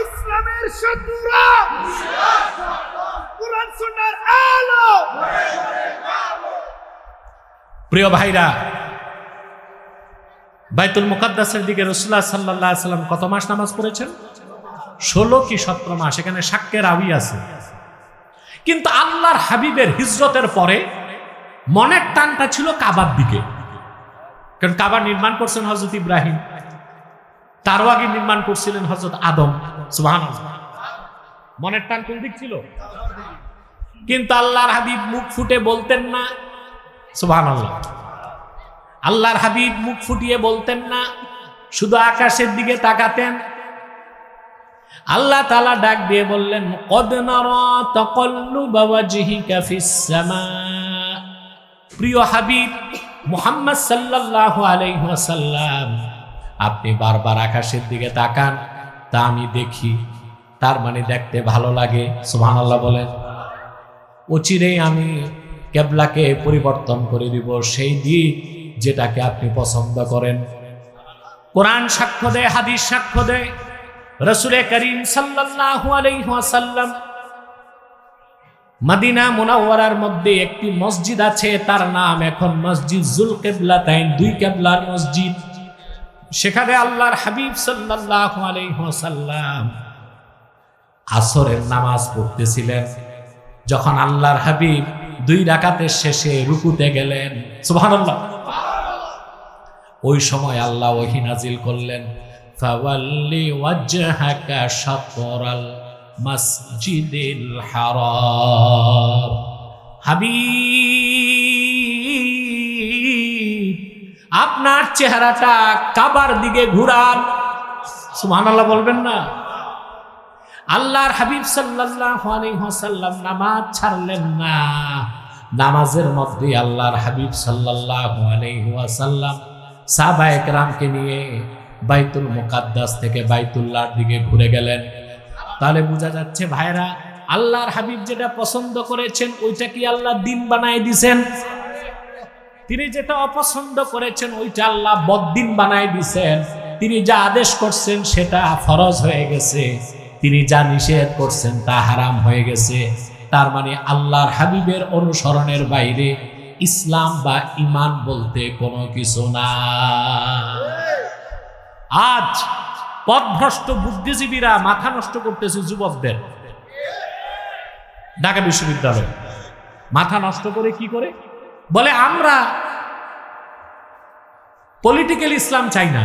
[SPEAKER 2] ইসলামের শত্রুরা কুরআন সুন্নাহর আলো।
[SPEAKER 1] প্রিয় ভাইরা, বাইতুল মুকাদ্দাসের দিকে রাসূলুল্লাহ সাল্লাল্লাহু আলাইহি সাল্লাম কত মাস নামাজ পড়েছেন? 16 কি 17 মাস। এখানে সাক্ষ্যের রাবী আছে। কিন্তু আল্লাহর হাবিবের হিজরতের পরে মনের টানটা ছিল কাবার দিকে, কারণ কাবা নির্মাণ করছেন হযরত ইব্রাহিম, তারও আগে নির্মাণ করছিলেন হযরত আদম। সুবহানাল্লাহ। মনের টান কোন দিক ছিল? কিন্তু আল্লাহর হাবিব মুখ ফুটে বলতেন না। সুবহানাল্লাহ। আল্লাহর হাবিব মুখ ফুটিয়ে বলতেন না, শুধু আকাশের দিকে তাকাতেন। আল্লাহ তাআলা ডাক দিয়ে বললেন, কদ নারা তাকাল্লুবা ওয়াজহিকা ফিস সামা। প্রিয় হাবিব মুহাম্মদ সাল্লাল্লাহু আলাইহি ওয়াসাল্লাম, আপনি বারবার আকাশের দিকে তাকান, তা আমি দেখি, তার মানে দেখতে ভালো লাগে। সুবহানাল্লাহ বলেন। অচিরেই আমি কিবলাকে পরিবর্তন করে দিব সেই দিক যেটাকে আপনি পছন্দ করেন। কোরআন সাক্ষ্য দেয়, হাদিস সাক্ষ্য দেয়, রাসূল করিম সাল্লাল্লাহু আলাইহি ওয়াসাল্লাম মদিনা মুনাওয়ারার মধ্যে একটি মসজিদ আছে, তার নাম এখন মসজিদ জুল কিবলাতাইন, দুই কিবলার মসজিদ। সেখানে আল্লাহর হাবিব সাল্লাল্লাহু আলাইহি ওয়াসাল্লাম আসরের নামাজ পড়তেছিলেন। যখন আল্লাহর হাবিব 2 রাকাতের শেষে রুকুতে গেলেন, সুবহানাল্লাহ, ওই সময় আল্লাহ ওহী নাজিল করলেন, ফাওয়াল্লি ওয়াজহাকা শাতরাল মাসজিদিল হারাম। হাবিব, আপনার চেহারাটা কাবার দিকে ঘুরান। সুবহানাল্লাহ বলবেন না? আল্লাহর হাবিব সাল্লাল্লাহু আলাইহি ওয়াসাল্লাম নামাজ ছাড়লেন না। নামাজের মধ্যে আল্লাহর হাবিব সাল্লাল্লাহু আলাইহি ওয়াসাল্লাম সাহাবায়ে কেরামকে নিয়ে বাইতুল মুকাদ্দাস থেকে বাইতুল্লাহর দিকে ঘুরে গেলেন। তাহলে বোঝা যাচ্ছে ভাইরা, আল্লাহর হাবিব যেটা পছন্দ করেছেন ওইটা কি আল্লাহ দিন বানায় দিয়েছেন? তিনি যেটা অপছন্দ করেছেন ওইটা আল্লাহ বদ্দিন বানায় দিয়েছেন। তিনি যা আদেশ করছেন সেটা ফরজ হয়ে গেছে, তিনি যা নিষেধ করছেন তা হারাম হয়ে গেছে। তার মানে আল্লাহর হাবিবের অনুসরণের বাইরে ইসলাম বা ঈমান বলতে কোনো কিছু না। আজ পথভ্রষ্ট বুদ্ধিজীবীরা মাথা নষ্ট করতেছে যুবকদের। ঢাকা বিশ্ববিদ্যালয় মাথা নষ্ট করে কি করে? বলে আমরা পলিটিক্যাল ইসলাম চাই না,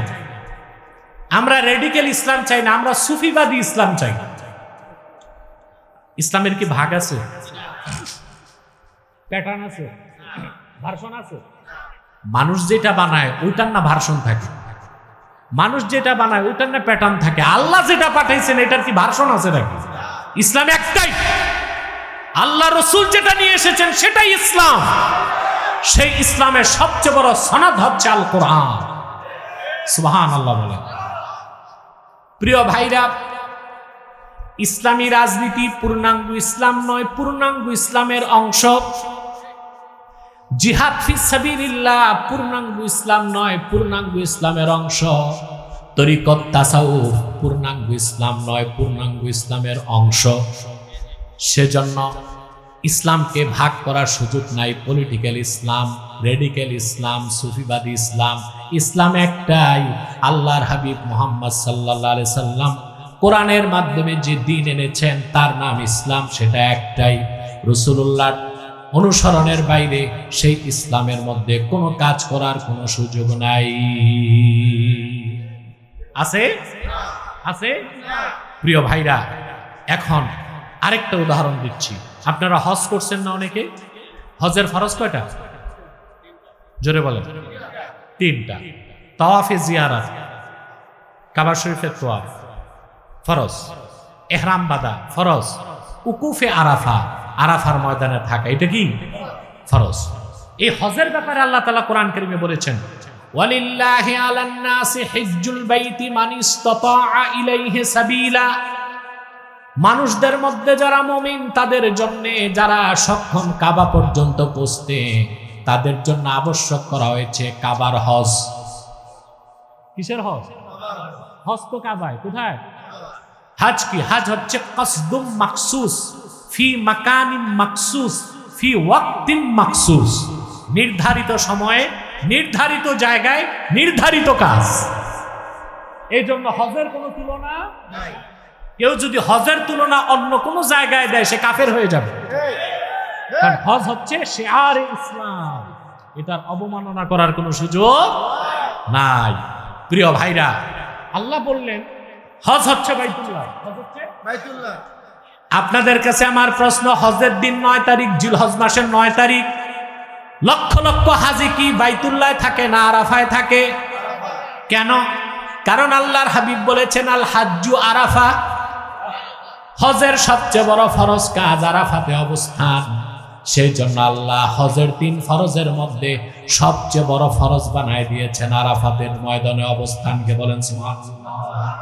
[SPEAKER 1] আমরা রেডিক্যাল ইসলাম চাই না, আমরা সুফিবাদী ইসলাম চাই। ইসলামের কি ভাগ আছে? প্যাটার্ন আছে? ভার্সন আছে? মানুষ যেটা বানায় ওইটার না ভার্সন থাকে, মানুষ যেটা বানায় ওইটার না প্যাটার্ন থাকে। আল্লাহ যেটা পাঠাইছেন এটার কি ভার্সন আছে নাকি? ইসলাম একটাই। আল্লাহ রসুল যেটা নিয়ে এসেছেন সেটাই ইসলাম। সেই ইসলামের সবচেয়ে বড় সনদ হচ্ছে আল কোরআন। সুবহানাল্লাহ বলেন। প্রিয় ভাইরা, ইসলামী রাজনীতি পূর্ণাঙ্গ ইসলাম নয়, পূর্ণাঙ্গ ইসলামের অংশ। জিহাদ ফিস সাবিলিল্লাহ পূর্ণাঙ্গ ইসলাম নয়, পূর্ণাঙ্গ ইসলামের অংশ। তরিকত তাসাউফ পূর্ণাঙ্গ ইসলাম নয়, পূর্ণাঙ্গ ইসলামের অংশ। সেজন্য ইসলামকে ভাগ করার সুযোগ নাই। পলিটিক্যাল ইসলাম, রেডিক্যাল ইসলাম, সুফিবাদী ইসলাম। ইসলাম একটাই। আল্লাহর হাবিব মুহাম্মদ সাল্লাল্লাহু আলাইহি সাল্লাম কোরআনের মাধ্যমে যে দ্বীন এনেছেন তার নাম ইসলাম, সেটা একটাই। রাসূলুল্লাহ অনুসরণের বাইরে সেই ইসলামের মধ্যে কোনো কাজ করার কোনো সুযোগ নাই। আছে আছে প্রিয় ভাইরা, এখন আরেকটা উদাহরণ দিচ্ছি। আপনারা হজ করছেন না অনেকে? হজের ফরজ কয়টা? জোরে বলেন। 3টা। তাওয়াফে জিয়ারাত, কাবা শরীফের তাওয়াফ ফরজ, ইহরাম বাঁধা ফরজ, উকুফে আরাফা, আরাফার ময়দানে থাকা, এটা কি ফরজ। এই হজের ব্যাপারে আল্লাহ তাআলা কোরআন কারীমে বলেছেন, ওয়ালিল্লাহি আলান নাসি হিজ্জুল বাইতি মান ইসতাতাআ ইলাইহি সাবিলা। মানুষদের মধ্যে যারা মুমিন তাদের জন্য, যারা সক্ষম কাবা পর্যন্ত পৌঁছতে, তাদের জন্য আবশ্যক করা হয়েছে কাবার হজ। কিসের হজ? হজ তো কাবায়, কোথায়? হজ কি? হজ হচ্ছে কসদুম মাকসুস ফি মাকানিম মাকসুস ফি ওয়াক্তিম মাকসুস, নির্ধারিত সময়ে নির্ধারিত জায়গায় নির্ধারিত কাজ। এই জন্য হজের কোনো তুলনা নাই। কেউ যদি হজের তুলনা অন্য কোনো জায়গায় দেয় সে কাফের হয়ে যাবে, কারণ হজ হচ্ছে শিআরে ইসলাম, এটার অবমাননা করার কোনো সুযোগ নাই। প্রিয় ভাইরা, আল্লাহ বললেন হজ হচ্ছে বাইতুল্লাহ, হজ হচ্ছে বাইতুল্লাহ। আপনাদের কাছে আমার প্রশ্ন, হজের দিন 9 তারিখ, জিলহজ মাসের 9 তারিখ, লক্ষ লক্ষ হাজি কি বাইতুল্লাহ থাকে না আরাফায় থাকে? কেন? কারণ আল্লাহর হাবিব বলেছেন আল হাজ্জু আরাফা, হজের সবচেয়ে বড় ফরজ কাজ আরাফাতে অবস্থান। সেই জন্য আল্লাহ হজের 3 ফরজের মধ্যে সবচেয়ে বড় ফরজ বানায় দিয়েছেন আরাফাতের ময়দানে অবস্থানকে। বলেন সুবহানাল্লাহ।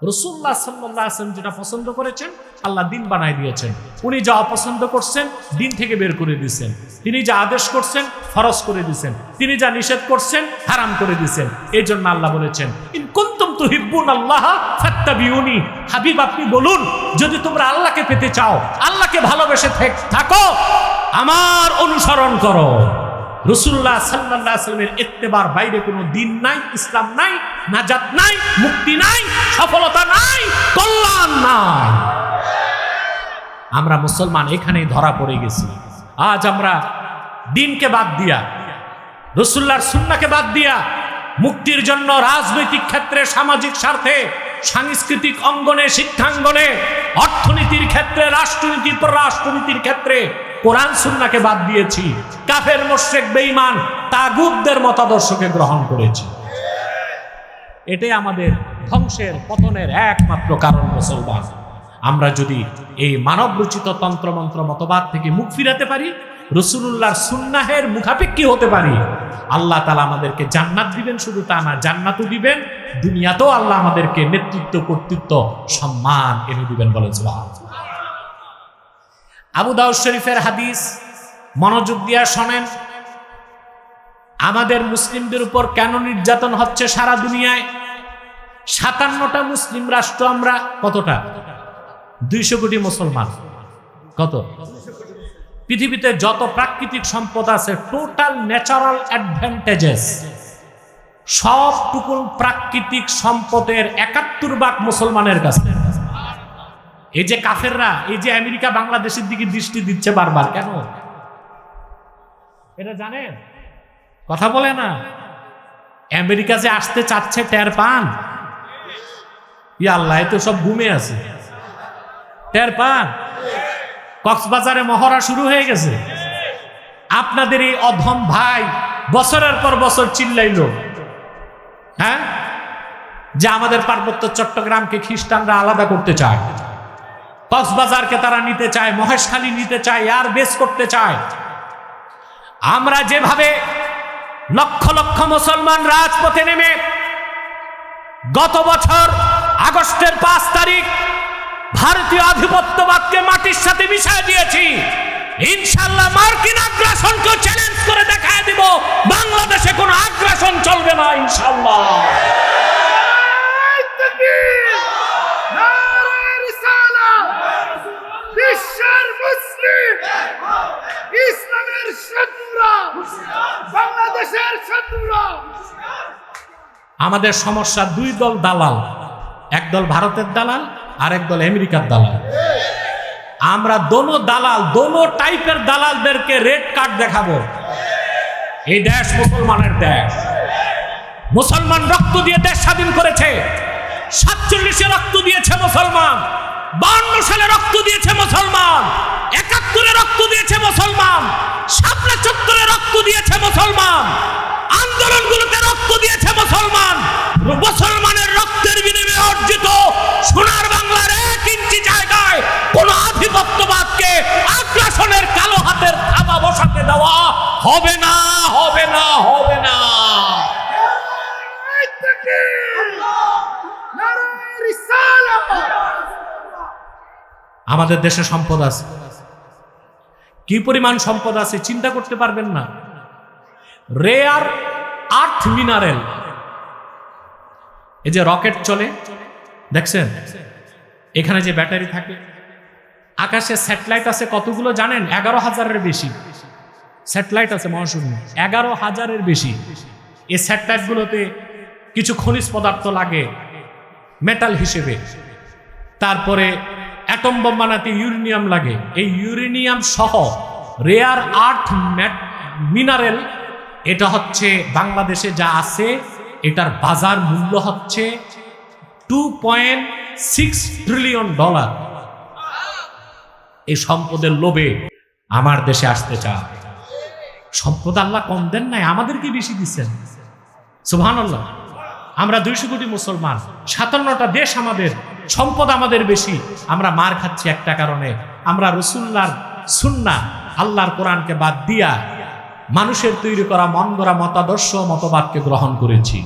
[SPEAKER 1] রাসূলুল্লাহ সাল্লাল্লাহু আলাইহি ওয়াসাল্লাম যেটা পছন্দ করেছেন আল্লাহ দিন বানায় দিয়েছেন, উনি যা অপছন্দ করছেন দিন থেকে বের করে দিয়েছেন। তিনি যা আদেশ করছেন ফরজ করে দিয়েছেন, তিনি যা নিষেধ করছেন হারাম করে দিয়েছেন। এই জন্য আল্লাহ বলেছেন ইন কুনতুম তুহিব্বুনাল্লাহ ফাত্তাবিউনি, হাবিব আপনি বলুন যদি তোমরা আল্লাহকে পেতে চাও, আল্লাহকে ভালোবেসে থাকো, আমার অনুসরণ করো। রাসূলুল্লাহ সাল্লাল্লাহু আলাইহি ওয়াসাল্লামের ইত্তেবার বাইরে কোনো দিন নাই, ইসলাম নাই, নাজাত নাই, মুক্তি নাই, সফলতা নাই, কল্যাণ নাই। আমরা মুসলমান এখানেই ধরা পড়ে গেছি। আজ আমরা দিনকে বাদ দিয়া, রাসূলুল্লাহর সুন্নাহকে বাদ দিয়া, মুক্তির জন্য রাজনৈতিক ক্ষেত্রে, সামাজিক স্বার্থে, সাংস্কৃতিক অঙ্গনে, শিক্ষাঙ্গনে, অর্থনীতির ক্ষেত্রে, রাষ্ট্রনীতি, পররাষ্ট্রনীতির ক্ষেত্রে কোরআন সুন্নাহকে বাদ দিয়েছি। কাফের, মুশরিক, বেঈমান, তাগুতদের মতাদর্শকে গ্রহণ করেছি। এটাই আমাদের ধ্বংসের, পতনের একমাত্র কারণ। মুসলমান আমরা যদি এই মানব রচিত তন্ত্রমন্ত্র মতবাদ থেকে মুখ ফিরাতে পারি, রাসূলুল্লাহর সুন্নাহের মুখাপেক্ষী হতে পারি, আল্লাহ তাআলা আমাদেরকে জান্নাত দিবেন। শুধু তা না, জান্নাতও দিবেন, দুনিয়াতেও আল্লাহ আমাদেরকে নেতৃত্ব, কর্তৃত্ব, সম্মান এনে দিবেন। বলেন সুবহানাল্লাহ। আবু দাউদ শরীফের হাদিস, মনোযোগ দিয়া শোনেন। আমাদের মুসলিমদের উপর কেন নির্যাতন হচ্ছে সারা দুনিয়ায়? 57টা মুসলিম রাষ্ট্র আমরা, কতটা? 200 কোটি মুসলমান। কত? পৃথিবীতে যত প্রাকৃতিক সম্পদ আছে, টোটাল ন্যাচারাল অ্যাডভান্টেজেস, সবটুকুন প্রাকৃতিক সম্পদের 71% মুসলমানের কাছে। এই যে কাফেররা, এই যে আমেরিকা বাংলাদেশের দিকে দৃষ্টি দিচ্ছে বারবার, কেন এটা জানেন? কথা বলে না। আমেরিকা যে আসতে চাচ্ছে টের পান? ইয়া আল্লাহ, তো সব ঘুমে আছে, টের পান? কক্সবাজারে মহড়া শুরু হয়ে গেছে। আপনাদের এই অধম ভাই বছরের পর বছর চিল্লাইল, হ্যাঁ, যে আমাদের পার্বত্য চট্টগ্রামকে খ্রিস্টানরা আলাদা করতে চায়, কক্সবাজারকে তারা নিতে চায়, মহেশখালী নিতে চায়, এয়ার বেস করতে চায়। আমরা যেভাবে লক্ষ লক্ষ মুসলমান রাজপথে নেমে গত বছর আগস্টের 5 তারিখ ভারতীয় আধিপত্যবাদকে মাটির সাথে মিশিয়ে দিয়েছি, ইনশাআল্লাহ মার্কিন আগ্রাসনকে চ্যালেঞ্জ করে দেখায় দিব বাংলাদেশে কোনো আগ্রাসন চলবে না ইনশাআল্লাহ।
[SPEAKER 2] বিশ্বের মুসলিম ইসলামের শত্রুরা, বাংলাদেশের শত্রুরা।
[SPEAKER 1] আমাদের সমস্যা 2 দল দালাল, একদল ভারতের দালাল আর একদল আমেরিকার দালাল। আমরা দোনো দালাল, দোনো টাইপের দালালদেরকে রেড কার্ড দেখাবো। এই দেশ মুসলমানের দেশ। মুসলমান রক্ত দিয়ে দেশ স্বাধীন করেছে। 47-এ রক্ত দিয়েছে মুসলমান, 52 সালে রক্ত দিয়েছে মুসলমান, 71-এ রক্ত দিয়েছে মুসলমান, শাপলা চত্বরে রক্ত দিয়েছে মুসলমান, আন্দোলনগুলোতে রক্ত দিয়েছে মুসলমান। মুসলমানের রক্তের বিনিময়ে অর্জিত সোনার বাংলার 1 ইঞ্চি জায়গায় কোন আধিপত্যবাদকে আগ্রাসনের কালো হাতের থাবা বসাতে দেওয়া হবে না, হবে না, হবে না। আমাদের দেশে সম্পদ আছে, কি পরিমাণ সম্পদ আছে চিন্তা করতে পারবেন না। রেয়ার আর্থ মিনারেল, এই যে রকেট চলে দেখছেন, এখানে যে ব্যাটারি থাকে, আকাশে স্যাটেলাইট আছে কতগুলো জানেন? 11,000-এর বেশি স্যাটেলাইট আছে মহাশূন্যে, 11,000-এর বেশি। এই স্যাটেলাইটগুলোতে কিছু খনিজ পদার্থ লাগে মেটাল হিসেবে, তারপরে অ্যাটম বোম বানাতে ইউরেনিয়াম লাগে। এই ইউরেনিয়াম সহ রেয়ার আর্থ মিনারেল, এটা হচ্ছে বাংলাদেশে যা আছে এটার বাজার মূল্য হচ্ছে $2.6 ট্রিলিয়ন। এই সম্পদের লোভে আমার দেশে আসতে চায়। সম্পদ আল্লাহ কম দেন নাই, আমাদেরকে বেশি দিচ্ছেন। সুবহানাল্লাহ। আমরা 200 কোটি মুসলমান, 57টা দেশ আমাদের, সম্পদ আমাদের বেশি। আমরা মার খাচ্ছি একটা কারণে, আমরা রাসূলুল্লাহর সুন্নাহ আল্লাহর কোরআনকে বাদ দিয়া মানুষের তৈরি করা মন গড়া মতাদর্শ মতবাদকে গ্রহণ করেছি।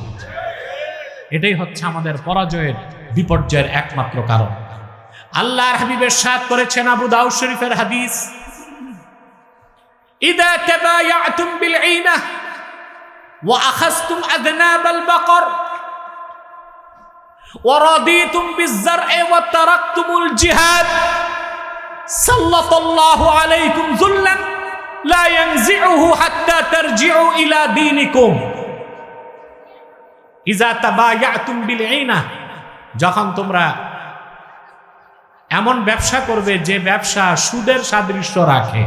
[SPEAKER 1] এটাই হচ্ছে আমাদের পরাজয়ের বিপর্যয়ের একমাত্র কারণ। আল্লাহর হাবিবের ইরশাদ করেছেন, আবু দাউদ শরীফের হাদিস, ইযা তাবায়াতুম বিল ঈনাহ ওয়া আখাযতুম আযনাবাল বাকর ওয়া রাদিতুম বিয-যার'i ওয়া তারাকতুমুল জিহাদ সাল্লাল্লাহু আলাইকুম যুল্লান লা ইয়ানজি'ুহু হাত্তা তারজি'ু ইলা দীনিকুম। ইযা তাবায়াতুম বিল ঈনাহ, যখন তোমরা এমন ব্যবসা করবে যে ব্যবসা সুদের সাদৃশ্য রাখে।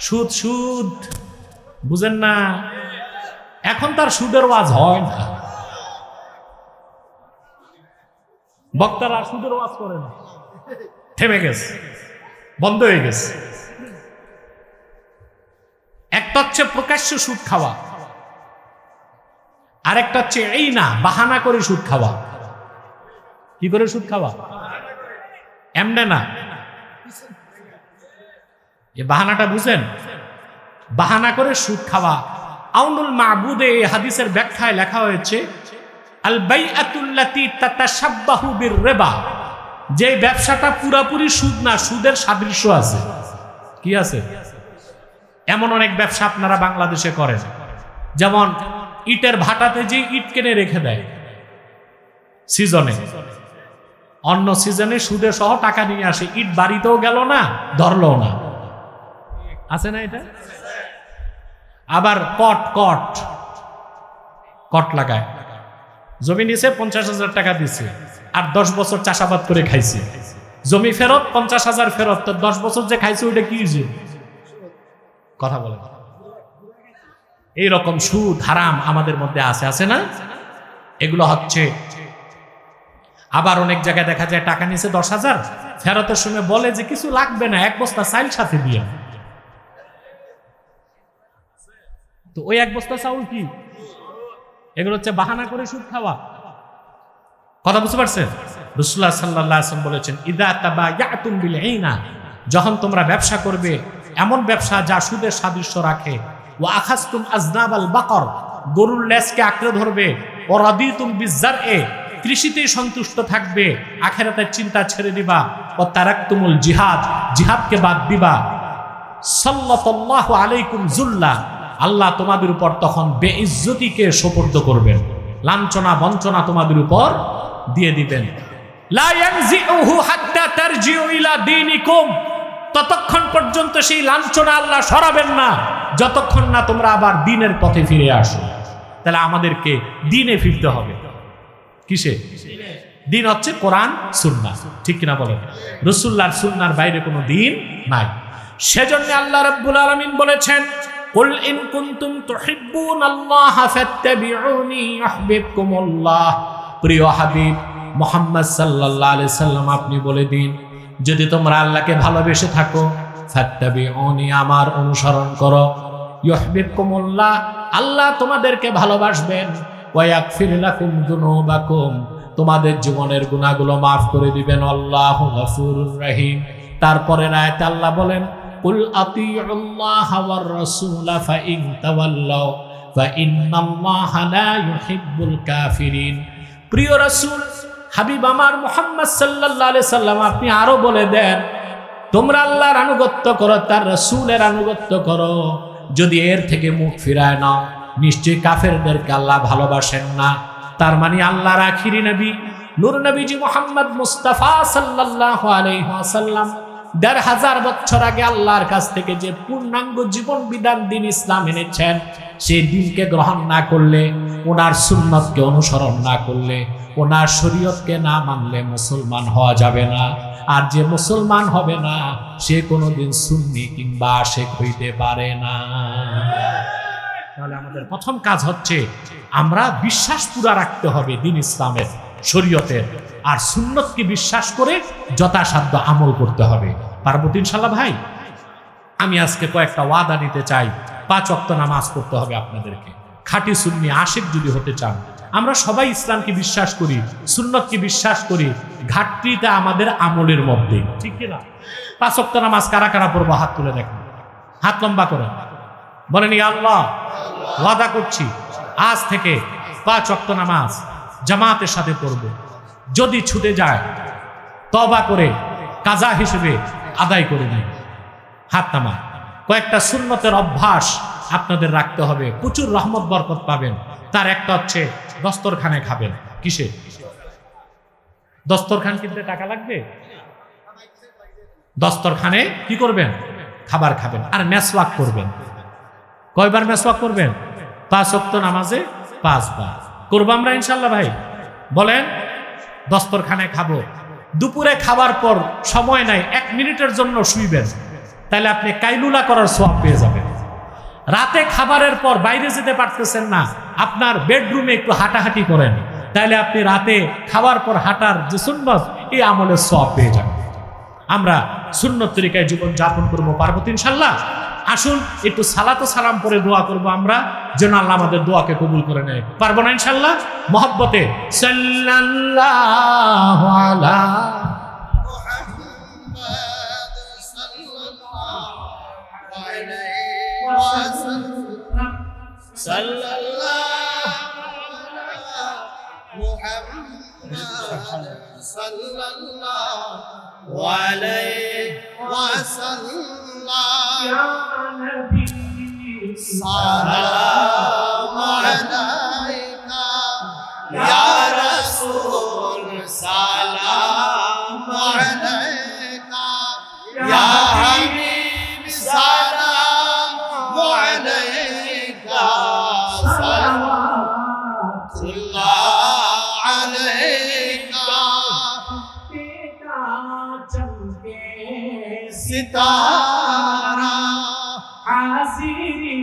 [SPEAKER 1] সুদ সুদ বুঝেন না? এখন তার সুদের ওয়াজ হয় না, বক্তারা সুদের ওয়াজ করে না, থেমে গেছে, বন্ধ হয়ে গেছে। একটা হচ্ছে প্রকাশ্য সুদ খাওয়া, আরেকটা হচ্ছে এই না বাহানা করে সুদ খাওয়া। কি করে সুদ খাওয়া? এমনে না, এই বাহানাটা বুঝেন? বাহানা করে সুদ খাওয়া। আউনুল মাবুদে এই হাদিসের ব্যাখ্যায় লেখা হয়েছে, আল বাইআতুল্লাতী তাতাশাব্বাহু বির-রিবা, যে ব্যবসাটা পুরাপুরি সুদ না, সুদের সাদৃশ্য আছে। কি আছে? এমন অনেক ব্যবসা আপনারা বাংলাদেশে করেন, যেমন ইটের ভাটাতে যে ইট কিনে রেখে দেয় সিজনে, অন্য সিজনে সুদে সহ টাকা নিয়ে আসে, ইট বাড়িতেও গেল না, ধরলো না, আছে না এটা? আবার কট লাগায়, জমি নিছে 50,000 টাকা দিছে, আর 10 বছর চাষাবাদ করে খাইছে, জমি ফেরত 50,000 ফেরত, তো 10 বছর যে খাইছে ওইটা কি হয়েছে? কথা বলে। এইরকম সুদ হারাম আমাদের মধ্যে আছে না? এগুলো হচ্ছে। আবার অনেক জায়গায় দেখা যায় টাকা নিছে 10,000, ফেরতের সময় বলে যে কিছু লাগবে না, 1 বস্তা চাল সাথে দিয়ে। তো ওই 1 বস্তা চাউল কি? এগুলো হচ্ছে বাহানা করে সুদ খাওয়া। কথা বুঝতে পারছেন? রাসূলুল্লাহ সাল্লাল্লাহু আলাইহি ওয়াসাল্লাম বলেছেন, ইযা তাবায়াতুম বিল ঈনা, যখন তোমরা ব্যবসা করবে এমন ব্যবসা যা সুদের সাদৃশ্য রাখে, ওয়া আখাযতুম আযনাবাল বাকর, গরুর লেজকে আঁকড়ে ধরবে, ওয়া রাদিতুম বিয-যার'i, কৃষিতেই সন্তুষ্ট থাকবে, আখিরাতের চিন্তা ছেড়ে দিবা, ওয়া তারাকতুমুল জিহাদ, জিহাদকে বাদ দিবা, সাল্লাল্লাহু আলাইকুম যুল্লা, আল্লাহ তোমাদের উপর তখন বেইজ্জতিকে সুপর্দ করবেন, লাঞ্ছনা বঞ্চনা তোমাদের উপর দিয়ে দিবেন। লা ইয়ানজিউহু হাত্তা তারজিউ ইলা দীনিকুম, ততক্ষণ পর্যন্ত সেই লাঞ্ছনা আল্লাহ সরাবেন না যতক্ষণ না তোমরা আবার দ্বীনের পথে ফিরে আসো। তাহলে আমাদেরকে দ্বীনে ফিরতে হবে। কিসে? দিন হচ্ছে কোরআন সুন্নাহ, ঠিক কিনা বলেন? রাসূলুল্লাহর সুন্নাহর বাইরে কোনো দিন নাই। সেজন্য আল্লাহ রাব্বুল আলামিন বলেছেন, কুল ইন কুনতুম তুহিব্বুনাল্লাহ ফাত্তাবিউনি ইউহিব্বুকুমুল্লাহ। প্রিয় হাবিব মুহাম্মদ সাল্লাল্লাহু আলাইহি সাল্লাম, আপনি বলে দিন, যদি তোমরা আল্লাহকে ভালোবেসে থাকো, ফাত্তাবিউনি, আমার অনুসরণ করো, ইউহিব্বুকুমুল্লাহ, আল্লাহ তোমাদেরকে ভালোবাসবেন, ওয়া ইয়াগফির লাকুম যুনুবাকুম, তোমাদের জীবনের গুনাহগুলো মাফ করে দিবেন, আল্লাহু গফুরুর রহিম। তারপরে আয়াতে আল্লাহ বলেন, কুল আতিউল্লাহা ওয়ার রাসূলা ফাইন তাওয়াল্লাউ ফাইন্নাল্লাহা লা ইউহিব্বুল কাফিরিন। প্রিয় রাসূল হাবিব আমার মুহাম্মদ সাল্লাল্লাহু আলাইহি সাল্লাম, আপনি আরো বলে দেন, তোমরা আল্লাহর আনুগত্য করো, তার রাসূলের আনুগত্য করো, যদি এর থেকে মুখ ফিরায় নাও, নিশ্চয়ই কাফেরদেরকে আল্লাহ ভালোবাসেন না। তার মানে আল্লাহর আখিরি নবী নূর নবীজি মুহাম্মদ মুস্তাফা সাল্লাল্লাহু আলাইহি ওয়াসাল্লাম ১৫০০ বছর আগে আল্লাহর কাছ থেকে যে পূর্ণাঙ্গ জীবন বিধান দিন ইসলাম এনেছেন, সেই দিনকে গ্রহণ না করলে, ওনার সুন্নতকে অনুসরণ না করলে, ওনার শরীয়তকে না মানলে মুসলমান হওয়া যাবে না। আর যে মুসলমান হবে না, সে কোনোদিন সুন্নি কিংবা আশিক হইতে পারে না। তাহলে আমাদের প্রথম কাজ হচ্ছে, আমরা বিশ্বাস পুরা রাখতে হবে দিন ইসলামের, শরীয়তের, আর সুন্নতকে বিশ্বাস করে যথাসাধ্য আমল করতে হবে। পারবো তো ইনশাআল্লাহ ভাই? আমি আজকে কয়েকটা ওয়াদা নিতে চাই। 5 ওয়াক্ত নামাজ পড়তে হবে আপনাদেরকে। খাঁটি সুন্নি আশিক যদি হতে চান, আমরা সবাই ইসলামকে বিশ্বাস করি, সুন্নতকে বিশ্বাস করি, ঘাটতিটা আমাদের আমলের মধ্যে, ঠিক কিনা? 5 ওয়াক্ত নামাজ কারা কারা পড়বো? হাত তুলে দেখেন, হাত লম্বা করেন, বলেন ইয়া আল্লাহ, ওয়াদা করছি আজ থেকে 5 ওয়াক্ত নামাজ জামাতের সাথে পড়ব। যদি ছুটে যায়, তওবা করে কাজা হিসেবে আদায় করে নিন। হাত নামা। কয়েকটা সুন্নতের অভ্যাস আপনাদের রাখতে হবে, প্রচুর রহমত বরকত পাবেন। তার একটা হচ্ছে দস্তরখানে খাবেন। কিসে? দস্তরখান কিনতে টাকা লাগবে? দস্তরখানে কি করবেন? খাবার খাবেন। আর মেসওয়াক করবেন। কয়বার মেসওয়াক করবেন? 5 ওয়াক্ত নামাজে 5 বার করবো আমরা ইনশাল্লাহ ভাই। বলেন, দস্তরখানে খাবো। দুপুরে খাবার পর সময় নাই, 1 মিনিটের জন্য শুইবেন, তাহলে আপনি কাইলুলা করার সওয়াব পেয়ে যাবেন। রাতে খাবারের পর বাইরে যেতে পারতেছেন না, আপনার বেডরুমে একটু হাঁটাহাঁটি করেন, তাহলে আপনি রাতে খাওয়ার পর হাঁটার যে সুন্নত, এই আমলের সওয়াব পেয়ে যাবেন। আমরা সুন্নত তরিকায় জীবন যাপন করবো, পারবো তো ইনশাল্লাহ? আসুন একটু সালাত ও সালাম পরে দোয়া করবো আমরা, যেন আল্লাহ আমাদের দোয়াকে কবুল করে নেয়। পারবো না ইনশাল্লাহ? মহব্বতে সাল্লাল্লাহু আলা
[SPEAKER 2] সালাম আলাইকা ইয়া রাসূল, সালাম আলাইকা ইয়া হাবিব, সালাম আলাইকা, সালাতুল্লাহ আলাইকা। চমকে সিতারা, হাসিরি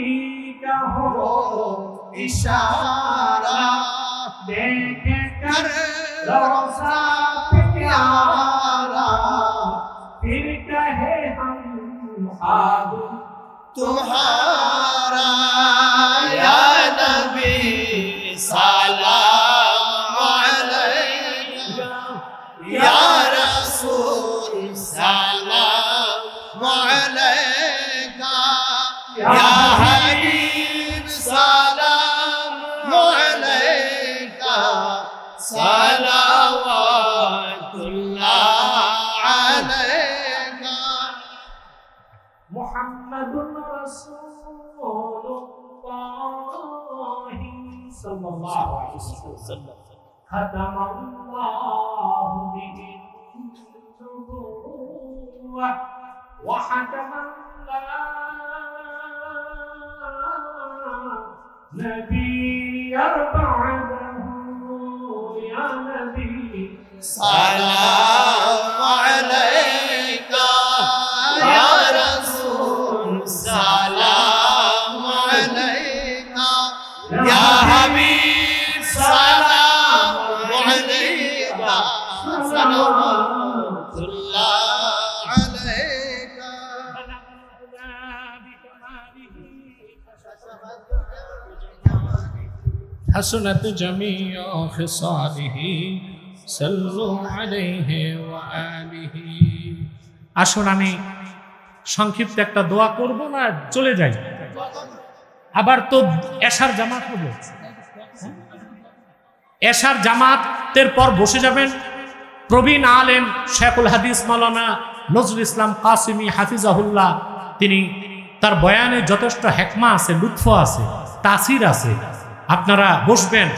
[SPEAKER 2] का हो इशारा, देख कर रोज़ा प्यारा, फिर कहे हम ख्वाब तुम्हारा। या नबी सलाम अलैका, या रसूल सलाम अलैका, या हबीब सलाम अलैका, सलावतुल्लाह अलैका। मुहम्मदुर रसूलुल्लाह सल्लल्लाहु अलैहि वसल्लम, खतमल्लाहु बिही नुबुव्वह व हतमल्लाह नबी بعده, या नबी
[SPEAKER 3] সালাম আলাইকা ইয়া রাসূল সালাম আলাইকা ইয়া হাবিব সালাম আলাইকা সালামুল্লাহ আলাইকা
[SPEAKER 1] حسنت جميع خصاله صلوا عليه وآله আসুন আমি সংক্ষিপ্ত একটা দোয়া করব না চলে যাই আবার তো এশার জামাত হবে এশার জামাতের পর বসে যাবেন প্রবীণ আলেম শেখুল হাদিস মাওলানা নজরুল ইসলাম কাসিমি হাফিজাহুল্লাহ তিনি তার বয়ানে যথেষ্ট হেকমা আছে লুৎফ আছে তাসির আছে আপনারা বসবেন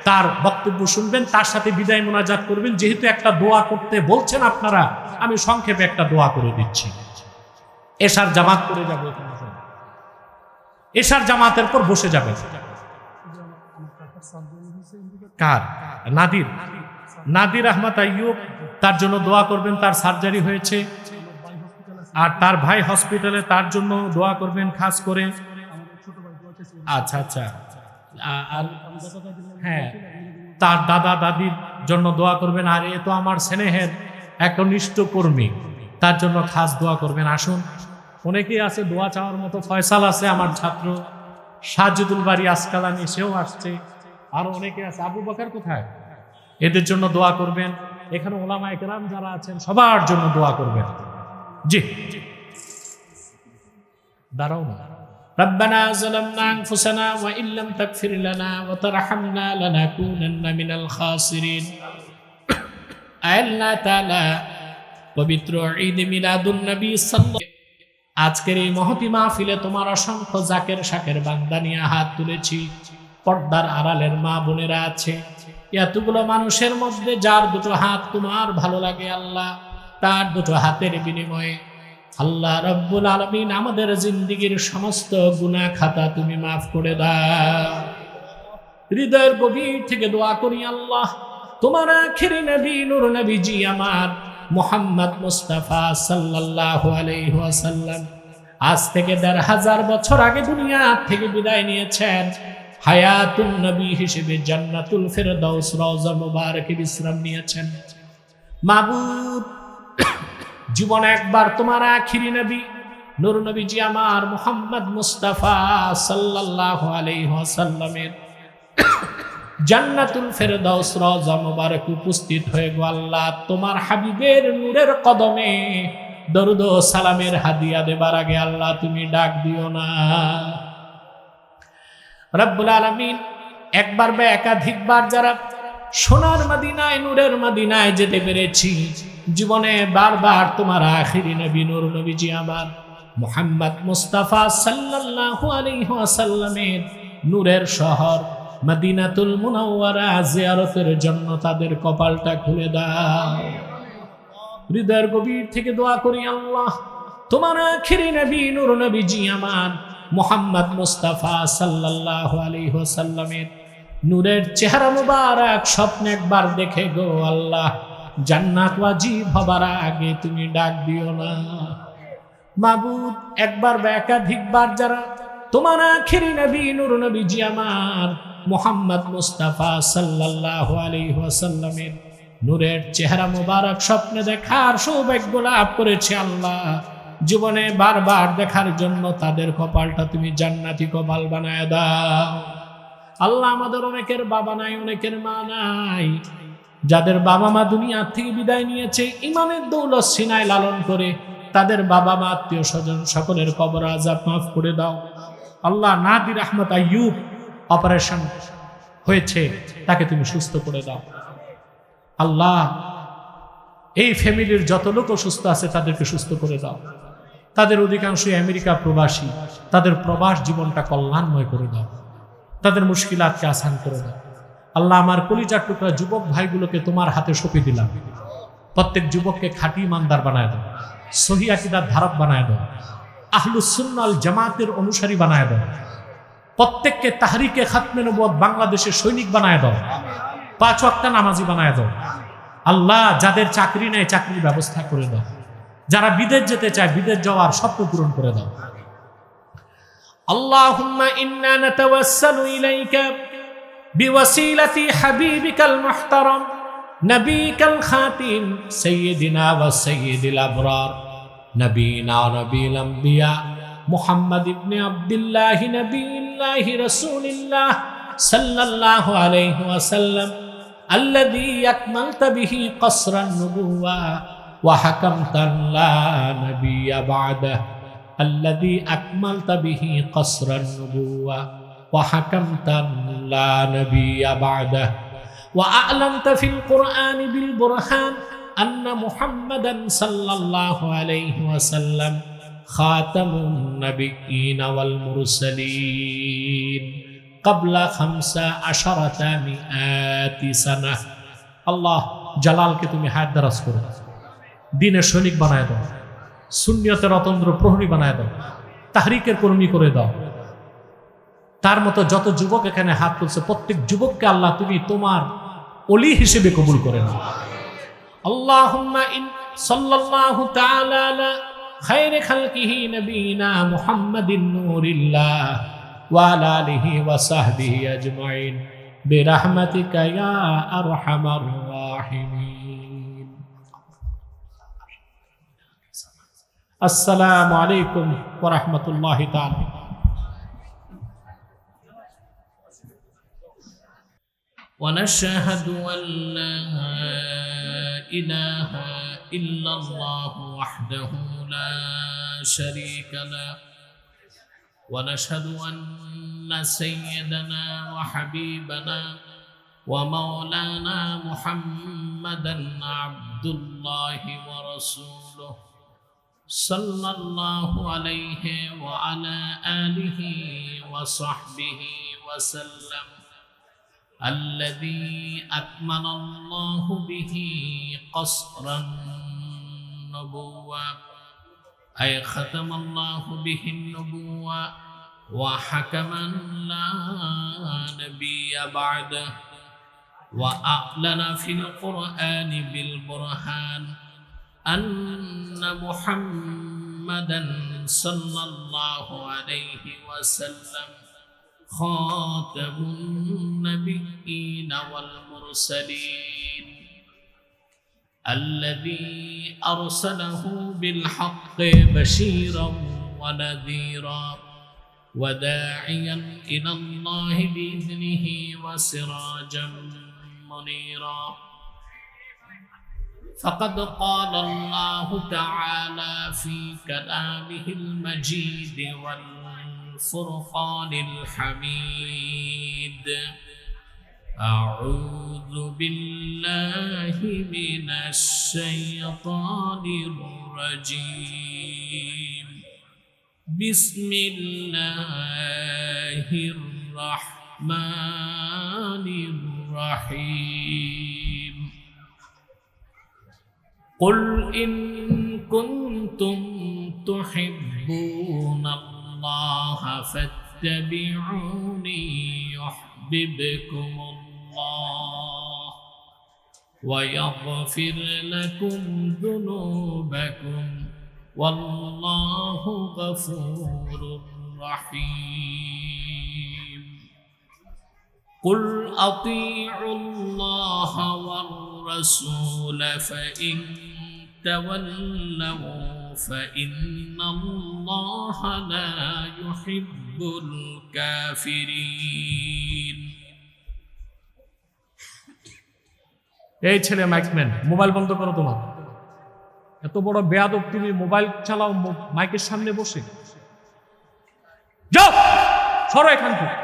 [SPEAKER 1] তার বক্তব্য শুনবেন তার সাথে বিদায় মোনাজাত করবেন যেহেতু একটা দোয়া করতে বলছেন আপনারা আমি সংক্ষেপে একটা দোয়া করে দিচ্ছি এশার জামাত করে যাবে এশার জামাতের পর বসে যাবে কার নাদির নাদির আহমদ আইয়ুব তার জন্য দোয়া করবেন তার সার্জারি হয়েছে আর তার ভাই হসপিটালে তার জন্য দোয়া করবেন খাস করে আচ্ছা আচ্ছা আর হ্যাঁ তার দাদা দাদির জন্য দোয়া করবেন আর এ তো আমার স্নেহের একনিষ্ঠ কর্মী তার জন্য খাস দোয়া করবেন আসুন অনেকেই আছে দোয়া চাওয়ার মতো ফয়সাল আছে আমার ছাত্র সাজিদুল বাড়ি আসকালানি সেও আসছে আরো অনেকে আছে আবু বকর কোথায় এদের জন্য দোয়া করবেন এখানে ওলামায়ে কেরাম যারা আছেন সবার জন্য দোয়া করবেন জি দাঁড়াও না ربنا ظلمنا أنفسنا وإن لم تغفر لنا وترحمنا لنكونن من الخاسرين আল্লাহ তাআলা পবিত্র ঈদ মিলাদুন নবী সাল্লাল্লাহু আজকের এই মহতি মাহফিলে তোমার অসংখ্য জাকের শাকের বান্দা নিয়ে হাত তুলেছি পর্দার আড়ালের মা বোনেরা আছে এতগুলো মানুষের মধ্যে যার দুটো হাত তোমার ভালো লাগে আল্লাহ তার দুটো হাতের বিনিময়ে আল্লাহ রব্বুল আলামিন আমাদের জিন্দেগীর সমস্ত গুনাহ খাতা তুমি মাফ করে দাও হৃদয়ের গভীর থেকে দোয়া করি আল্লাহ তোমার আখিরি নবী নূর নবীজি আমার মুহাম্মদ মুস্তাফা সাল্লাল্লাহু আলাইহি ওয়াসাল্লাম আজ থেকে ১৫০০ বছর আগে দুনিয়া থেকে বিদায় নিয়েছেন হায়াতুন নবী হিসেবে জান্নাতুল ফেরদাউস রওজা মুবারকে বিশ্রাম নিয়েছেন মাবুদ জীবনে একবার তোমার আখিরি নবী নূর নবীজি আমার মুহাম্মদ মুস্তাফা সাল্লাল্লাহু আলাইহি ওয়াসাল্লামের জান্নাতুল ফেরদাউস রওজা মুবারক উপস্থিত হয়ে গো আল্লাহ তোমার হাবিবের নূরের কদমে দরুদ ও সালামের হাদিয়া দেবার আগে আল্লাহ তুমি ডাক দিও না রব্বুল আলামিন একবার বা একাধিকবার যারা সোনার মদিনায় নূরের মদিনায় যেতে পেরেছি জীবনে বারবার তোমার আখিরি নবী নূর নবীজি আমার মুহাম্মদ মুস্তাফা সাল্লাল্লাহু আলাইহি ওয়াসাল্লামের নূরের শহর মদিনাতুল মুনাওয়ারা জিয়ারতের জন্য তাদের কপালটা খুলে দাও হৃদয়ের গভীর থেকে দোয়া করি আল্লাহ তোমার আখিরি নবী নূর নবীজি আমার মুহাম্মদ মুস্তাফা সাল্লাল্লাহু আলাইহি ওয়াসাল্লামের নূরের চেহারা মুবারক স্বপ্নে একবার দেখে গো আল্লাহ জান্নাত ওয়াজিব হবার আগে তুমি ডাক দিও না মাবুদ একবার বা একাধিকবার যারা তোমার আখিরি নবী নূর নবীজি আমার মুহাম্মদ মুস্তাফা সাল্লাল্লাহু আলাইহি ওয়াসাল্লামের নূরের চেহারা মুবারক স্বপ্নে দেখার সৌভাগ্য লাভ করেছে আল্লাহ জীবনে বারবার দেখার জন্য তাদের কপালটা তুমি জান্নাতি কপাল বানায় দাও আল্লাহ আমাদের অনেকের বাবা নাই অনেকের মা নাই যাদের বাবা মা দুনিয়া থেকে বিদায় নিয়েছে ইমানের দৌলত সিনায় লালন করে তাদের বাবা মা আত্মীয় স্বজন সকলের কবর আযাব মাফ করে দাও আল্লাহ নাদির আহমদ আইয়ুব অপারেশন হয়েছে তাকে তুমি সুস্থ করে দাও আল্লাহ এই ফ্যামিলির যত লোক অসুস্থ আছে তাদেরকে সুস্থ করে দাও তাদের অধিকাংশই আমেরিকা প্রবাসী তাদের প্রবাস জীবনটা কল্যাণময় করে দাও তাদের মুশকিলাতকে আসান করে দাও আল্লাহ আমার কলিজার টুকরা যুবক ভাইগুলোকে তোমার হাতে সঁপে দিলাম প্রত্যেক যুবককে খাঁটি ইমানদার বানায় দাও সহি আকীদার ধারক বানায় দাও আহলুস সুন্নাহ ওয়াল জামাতের অনুসারী বানায় দাও প্রত্যেককে তাহরিকে খাতমে নবুয়ত বাংলাদেশের সৈনিক বানায় দাও 5 ওয়াক্ত নামাজি বানায় দাও আল্লাহ যাদের চাকরি নেই চাকরির ব্যবস্থা করে দাও, যারা বিদেশ যেতে চায় বিদেশ যাওয়ার স্বপ্ন পূরণ করে দাও। আল্লাহুম্মা ইন্না নাতাওয়াসসালু ইলাইকা বিওয়াসিলাতি হাবিবিকাল মুহতারাম নবিকাল খাতিম সাইয়্যিদিনা ওয়া সাইয়্যিদিল আবরার নবীনা নবীল আম্বিয়া মুহাম্মদ ইবনে আব্দুল্লাহ নবিয়্যিল্লাহি রাসূলিল্লাহ সাল্লাল্লাহু আলাইহি ওয়াসাল্লাম الذي أكملت به قصر النبوة وحكمت لا نبي بعده الذي أكملت به قصر النبوة وحكمت لا نبي بعده وأعلنت في القرآن بالبرهان أن محمدا صلى الله عليه وسلم خاتم النبيين والمرسلين قبل 15 سنة আল্লাহ জালালকে তুমি হায়াত দারাজ করো, দ্বীনের সৈনিক বানায় দাও, সুন্নিয়তের অতন্দ্র প্রহরী বানায় দাও, তাহরিকের কর্মী করে দাও। তার মতো যত যুবক এখানে হাত তুলছে প্রত্যেক যুবককে আল্লাহ তুমি তোমার ওলি হিসেবে কবুল করে নাও। আল্লাহুম্মা ইন সাল্লাল্লাহু তাআলা আলা খায়রি খালকিহি নবিনা মুহাম্মাদিন নূরিল্লাহ ওয়া আলা আলিহি ওয়া সাহবিহি আজমাইন বিরহমাতিকা ইয়া আরহামার রাহিমিন। আসসালামু আলাইকুম ওয়া রাহমাতুল্লাহি তাআলা। ونشهد أن لا إله إلا الله وحده لا شريك له ونشهد أن سيدنا وحبيبنا ومولانا محمدا عبد الله ورسوله صلى الله عليه وعلى آله وصحبه وسلم الذي أكمل الله به قصر النبوة أي ختم الله به النبوة وحكما لا نبي بعده وأعلن في القرآن بالبرهان أن محمدا صلى الله عليه وسلم خاتم النبيين والمرسلين الذي أرسله بالحق بشيرا ونذيرا وداعيا إلى الله بإذنه وسراجا منيرا فقد قال الله تعالى في كلامه المجيد والفرقان الحميد أعوذ بالله من الشيطان الرجيم بسم الله الرحمن الرحيم قل إن كنتم تحبون الله فاتبعوني يحببكم الله ويغفر لكم ذنوبكم والله غفور رحيم قل أطيعوا الله والرسول فإن تولوا فإن الله لا يحب الكافرين এই ছেলে মাইকম্যান মোবাইল বন্ধ করো, তোমার এত বড় বেয়াদব, তুমি মোবাইল চালাও মাইকের সামনে বসে, যাও সরো এখান থেকে।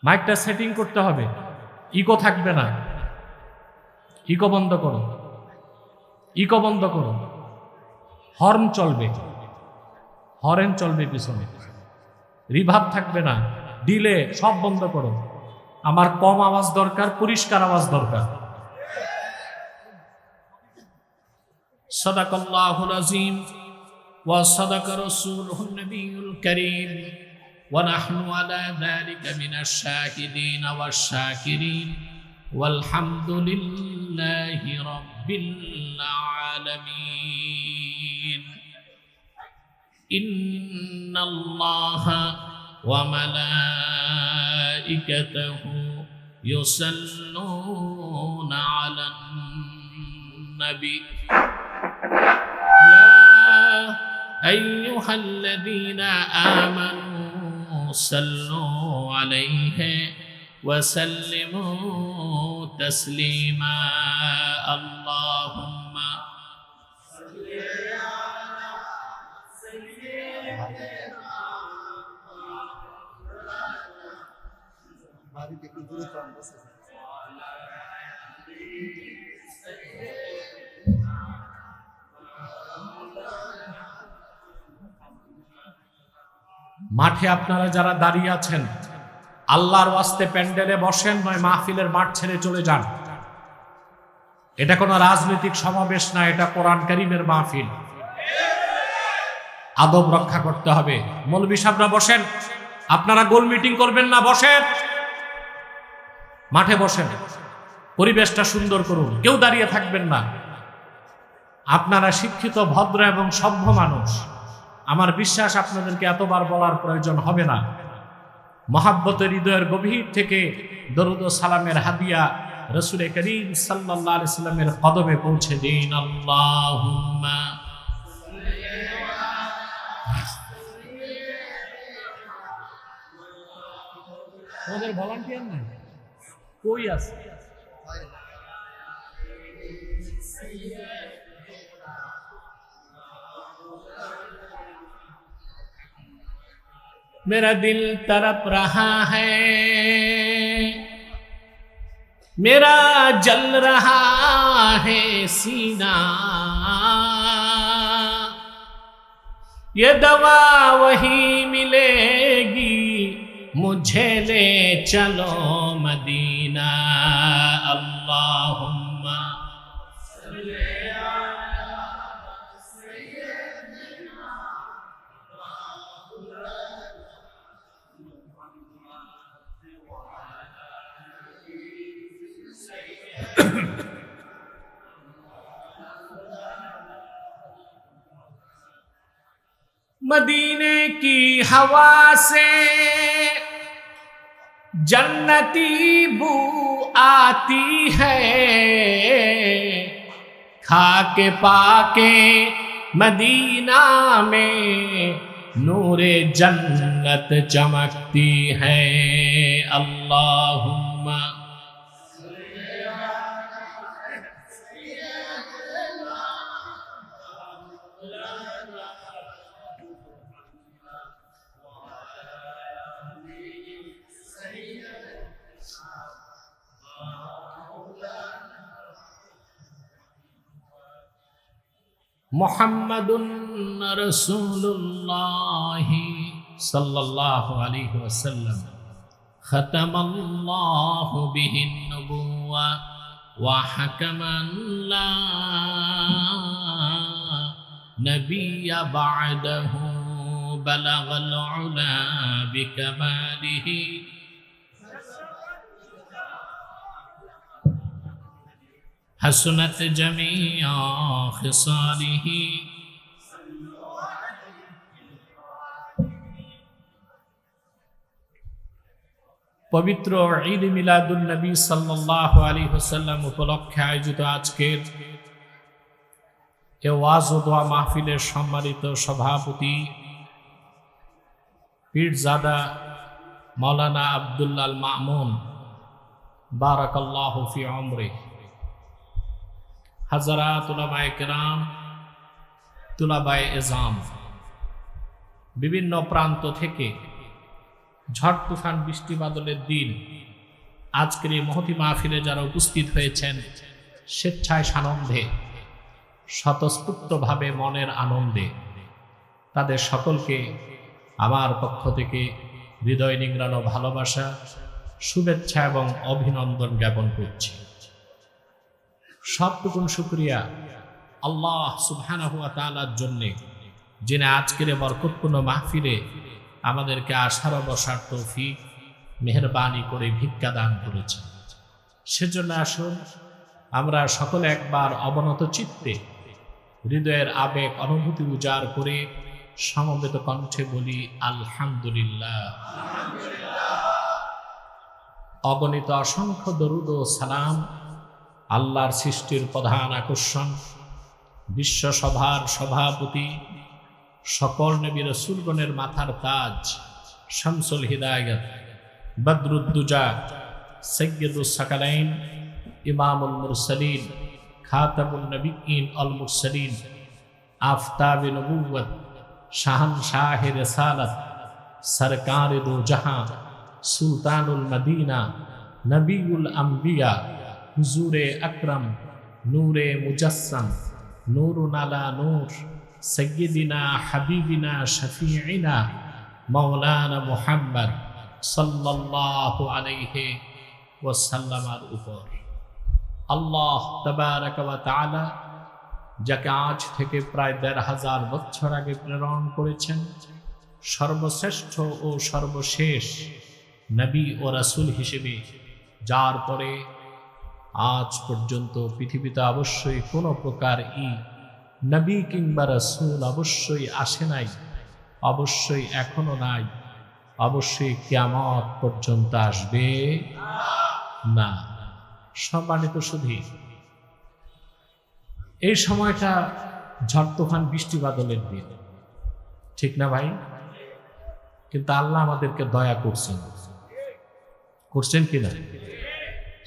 [SPEAKER 1] মাইকটা সেটিং করতে হবে, ইকো থাকবে না, ইকো বন্ধ করো, ইকো বন্ধ করো, হর্ন চলবে, হর্ন চলবে পিছনে, রিভার্ব থাকবে না, ডিলে সব বন্ধ করো। আমার কম আওয়াজ দরকার, পরিষ্কার আওয়াজ দরকার। সাদাকাল্লাহুল আযীম ওয়া সাদাকা রাসূলুহুন নবিয়্যুল কারীম ونحن على ذلك من الشاهدين والشاكرين والحمد لله رب العالمين إن الله وملائكته يصلون على النبي يا أيها الذين آمنوا صلوا عليه وسلموا تسليما اللهم
[SPEAKER 3] বাড়িতে একটু দূরে তো আমরা
[SPEAKER 1] মাঠে আপনারা যারা দাঁড়িয়ে আছেন আল্লাহর ওয়াস্তে প্যান্ডেলে বসেন, নয় মাহফিলের মাঠ ছেড়ে চলে যান। এটা কোনো রাজনৈতিক সমাবেশ না, এটা কোরআন কারীমের মাহফিল। আদব রক্ষা করতে হবে। মৌলভী সাহেবরা বসেন, আপনারা গোল মিটিং করবেন না, বসেন, মাঠে বসেন, পরিবেশটা সুন্দর করুন, কেউ দাঁড়িয়ে থাকবেন না। আপনারা শিক্ষিত, ভদ্র এবং সভ্য মানুষ। আমার বিশ্বাস আপনাদেরকে এতবার বলার প্রয়োজন হবে না। মহাব্বতের হৃদয়ের গভীর থেকে দরুদ ও সালামের হাদিয়া রাসূল করিম সাল্লাল্লাহু আলাইহি সাল্লামের কদমে পৌঁছে দিন। আল্লাহুম্মা ওদের ভলান্টিয়ার নাই, কই আছে? मेरा दिल तड़प रहा है, मेरा जल रहा है सीना, ये दवा वही मिलेगी, मुझे ले चलो मदीना। अल्लाहुम्मा मदीने की हवा से जन्नती बू आती है, खाके पाके मदीना में नूरे जन्नत चमकती है। अल्लाहुम्मा मुहम्मदुन रसूलुल्लाह सल्लल्लाहु अलैहि वसल्लम खतमल्लाहु बिहिन नबुव्वा व हकमन ला नबिय्य बअदहु बलगल उला बिकमालिही हसनत जमीआ खिसालिही। पवित्र ईद मिलादुन नबी सल्लल्लाहु अलैहि वसल्लम उपलक्षे आयोजित आजकेर এ ওয়াজ ও দোয়া মাহফিলের সম্মানিত সভাপতি পীরজাদা মাওলানা আব্দুল্লাহ আল মামুন বারাকাল্লাহু ফি উমরি, হাজারাত উলামায়ে কেরাম, তুলাবায়ে এজাম, বিভিন্ন প্রান্ত থেকে ঝড় তুফান বৃষ্টি বাদলের দিন আজকের এই মহতি মাহফিলে যারা উপস্থিত হয়েছেন, স্বেচ্ছায় সানন্দে স্বতঃস্ফূর্তভাবে মনের আনন্দে, তাদের সকলকে আমার পক্ষ থেকে হৃদয় নিংড়ানো ভালোবাসা, শুভেচ্ছা এবং অভিনন্দন জ্ঞাপন করছি। সবটুকুন শুকরিয়া আল্লাহ সুবহানাহু ওয়া তাআলার জন্যে, যিনি আজকের বরকতপূর্ণ মাহফিলে আমাদেরকে আসার বসার তৌফিক মেহেরবানি করে ভিক্ষা দান করেছেন। সেজন্য আসুন আমরা সকলে একবার অবনত চিত্তে হৃদয়ের আবেগ অনুভূতি উজাড় করে সমবেত কণ্ঠে বলি আলহামদুলিল্লাহ। অগণিত অসংখ্য দরুদ ও সালাম আল্লাহর সৃষ্টির প্রধান আকর্ষণ, বিশ্বসভার সভাপতি, সকল নবী রাসূলগণের মাথার তাজ, শামসুল হিদায়াত, বদরুদ্দুজা, সৈয়দুস সাকালাইন, ইমামুল মুরসালিন, খাতামুন নবিয়্যিন আল মুরসালিন, আফতাবে নবুওয়াত, শাহনশাহে রিসালাত, সরকারে দো জাহাঁ, সুলতানুল মদিনা, নবিউল আম্বিয়া, হুজুরে আকরম, নূরে মুজাসসাম, নূরুন আলা নূর, সৈয়দিনা হাবিবিনা শফিঈনা মাওলানা মুহাম্মদ সাল্লাল্লাহু আলাইহি ওয়াসাল্লামের উপর আল্লাহ তাবারাক ওয়া তাআলা যাকে আজ থেকে প্রায় ১৫০০ বছর আগে প্রেরণ করেছেন, সর্বশ্রেষ্ঠ ও সর্বশেষ নবী ও রাসূল হিসেবে, যার পরে আজ পর্যন্ত পৃথিবীতে অবশ্যই কোনো প্রকার নবী কিংবা রাসূল অবশ্যই আসে নাই, অবশ্যই এখনো নাই, অবশ্যই কিয়ামত পর্যন্ত আসবে না। সম্মানিত সুধী, এই সময়টা ঝড় তুফান বৃষ্টি বাদলের দিন, ঠিক না ভাই? কিন্তু আল্লাহ আমাদেরকে দয়া করছেন কিনা?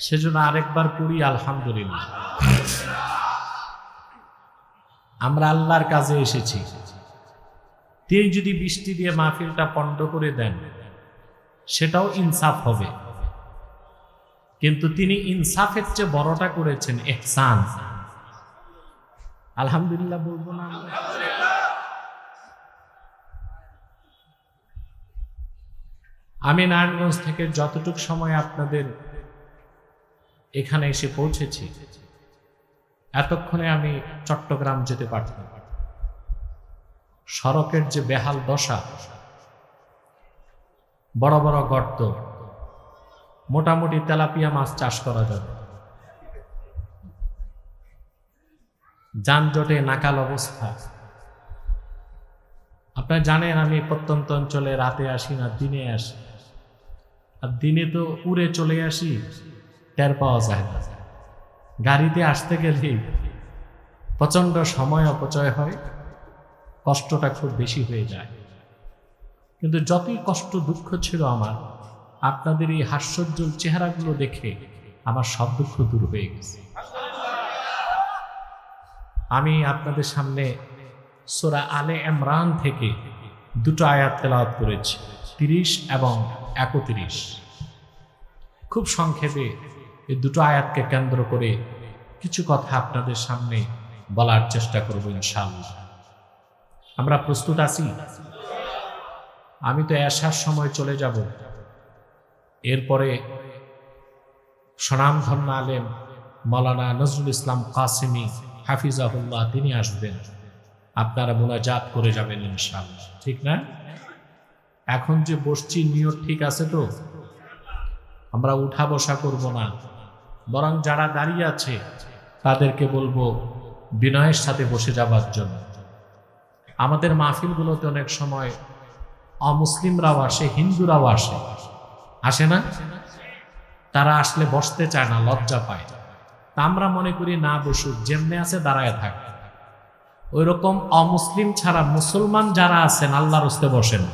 [SPEAKER 1] সেজন্য আরেকবার পড়ি আলহামদুলিল্লাহ। আমরা আল্লাহর কাজে এসেছি, তিনি যদি বৃষ্টি দিয়ে মাহফিলটা পণ্ড করে দেন সেটাও ইনসাফ হবে, কিন্তু তিনি ইনসাফের চেয়ে বড়টা করেছেন ইহসান। আলহামদুলিল্লাহ বলবো না? আমি নারায়ণগঞ্জ থেকে যতটুকু সময় আপনাদের এখানে এসে পৌঁছেছি, এতক্ষণে আমি চট্টগ্রাম যেতে পারতাম। সড়কের যে বেহাল দশা, বড় বড় গর্ত, মোটামুটি তেলাপিয়া মাছ চাষ করা যাবে, যানজটে নাকাল অবস্থা। আপনারা জানেন আমি প্রত্যন্ত অঞ্চলে রাতে আসি না, দিনে আসি, আর দিনে তো উড়ে চলে আসি, টের পাওয়া যায় না। গাড়িতে আসতে গেলেই প্রচণ্ড সময় অপচয় হয়, কষ্টটা খুব বেশি হয়ে যায়। কিন্তু যতই কষ্ট দুঃখ ছিল আমার, আপনাদের এই হাস্যোজ্জ্বল চেহারাগুলো দেখে আমার সব দুঃখ দূর হয়ে গেছে। আমি আপনাদের সামনে সূরা আলে ইমরান থেকে দুটো আয়াত তেলাওয়াত করেছি, 30 এবং 31। খুব সংক্ষেপে এই দুটো আয়াতকে কেন্দ্র করে কিছু কথা আপনাদের সামনে বলার চেষ্টা করব ইনশাআল্লাহ। আমরা প্রস্তুত আছি? আমি তো এশার সময় চলে যাব, এরপরে স্বনামধন্য আলেম মাওলানা নজরুল ইসলাম কাসেমি হাফিজাহুল্লাহ তিনি আসবেন, আপনারা মুনাজাত করে যাবেন ইনশাআল্লাহ, ঠিক না? এখন যে বসছি নিয়ত ঠিক আছে তো? আমরা উঠা বসা করব না, বরং যারা দাঁড়িয়ে আছে তাদেরকে বলবো বিনয়ের সাথে বসে যাবার জন্য। আমাদের মাহফিলগুলোতে অনেক সময় অমুসলিমরাও আসে, হিন্দুরাও আসে না? তারা আসলে বসতে চায় না, লজ্জা পায়। তা আমরা মনে করি না বসুক, যেমনে আছে দাঁড়ায় থাক। ওই রকম অমুসলিম ছাড়া মুসলমান যারা আছেন আল্লাহর হস্তে বসেন।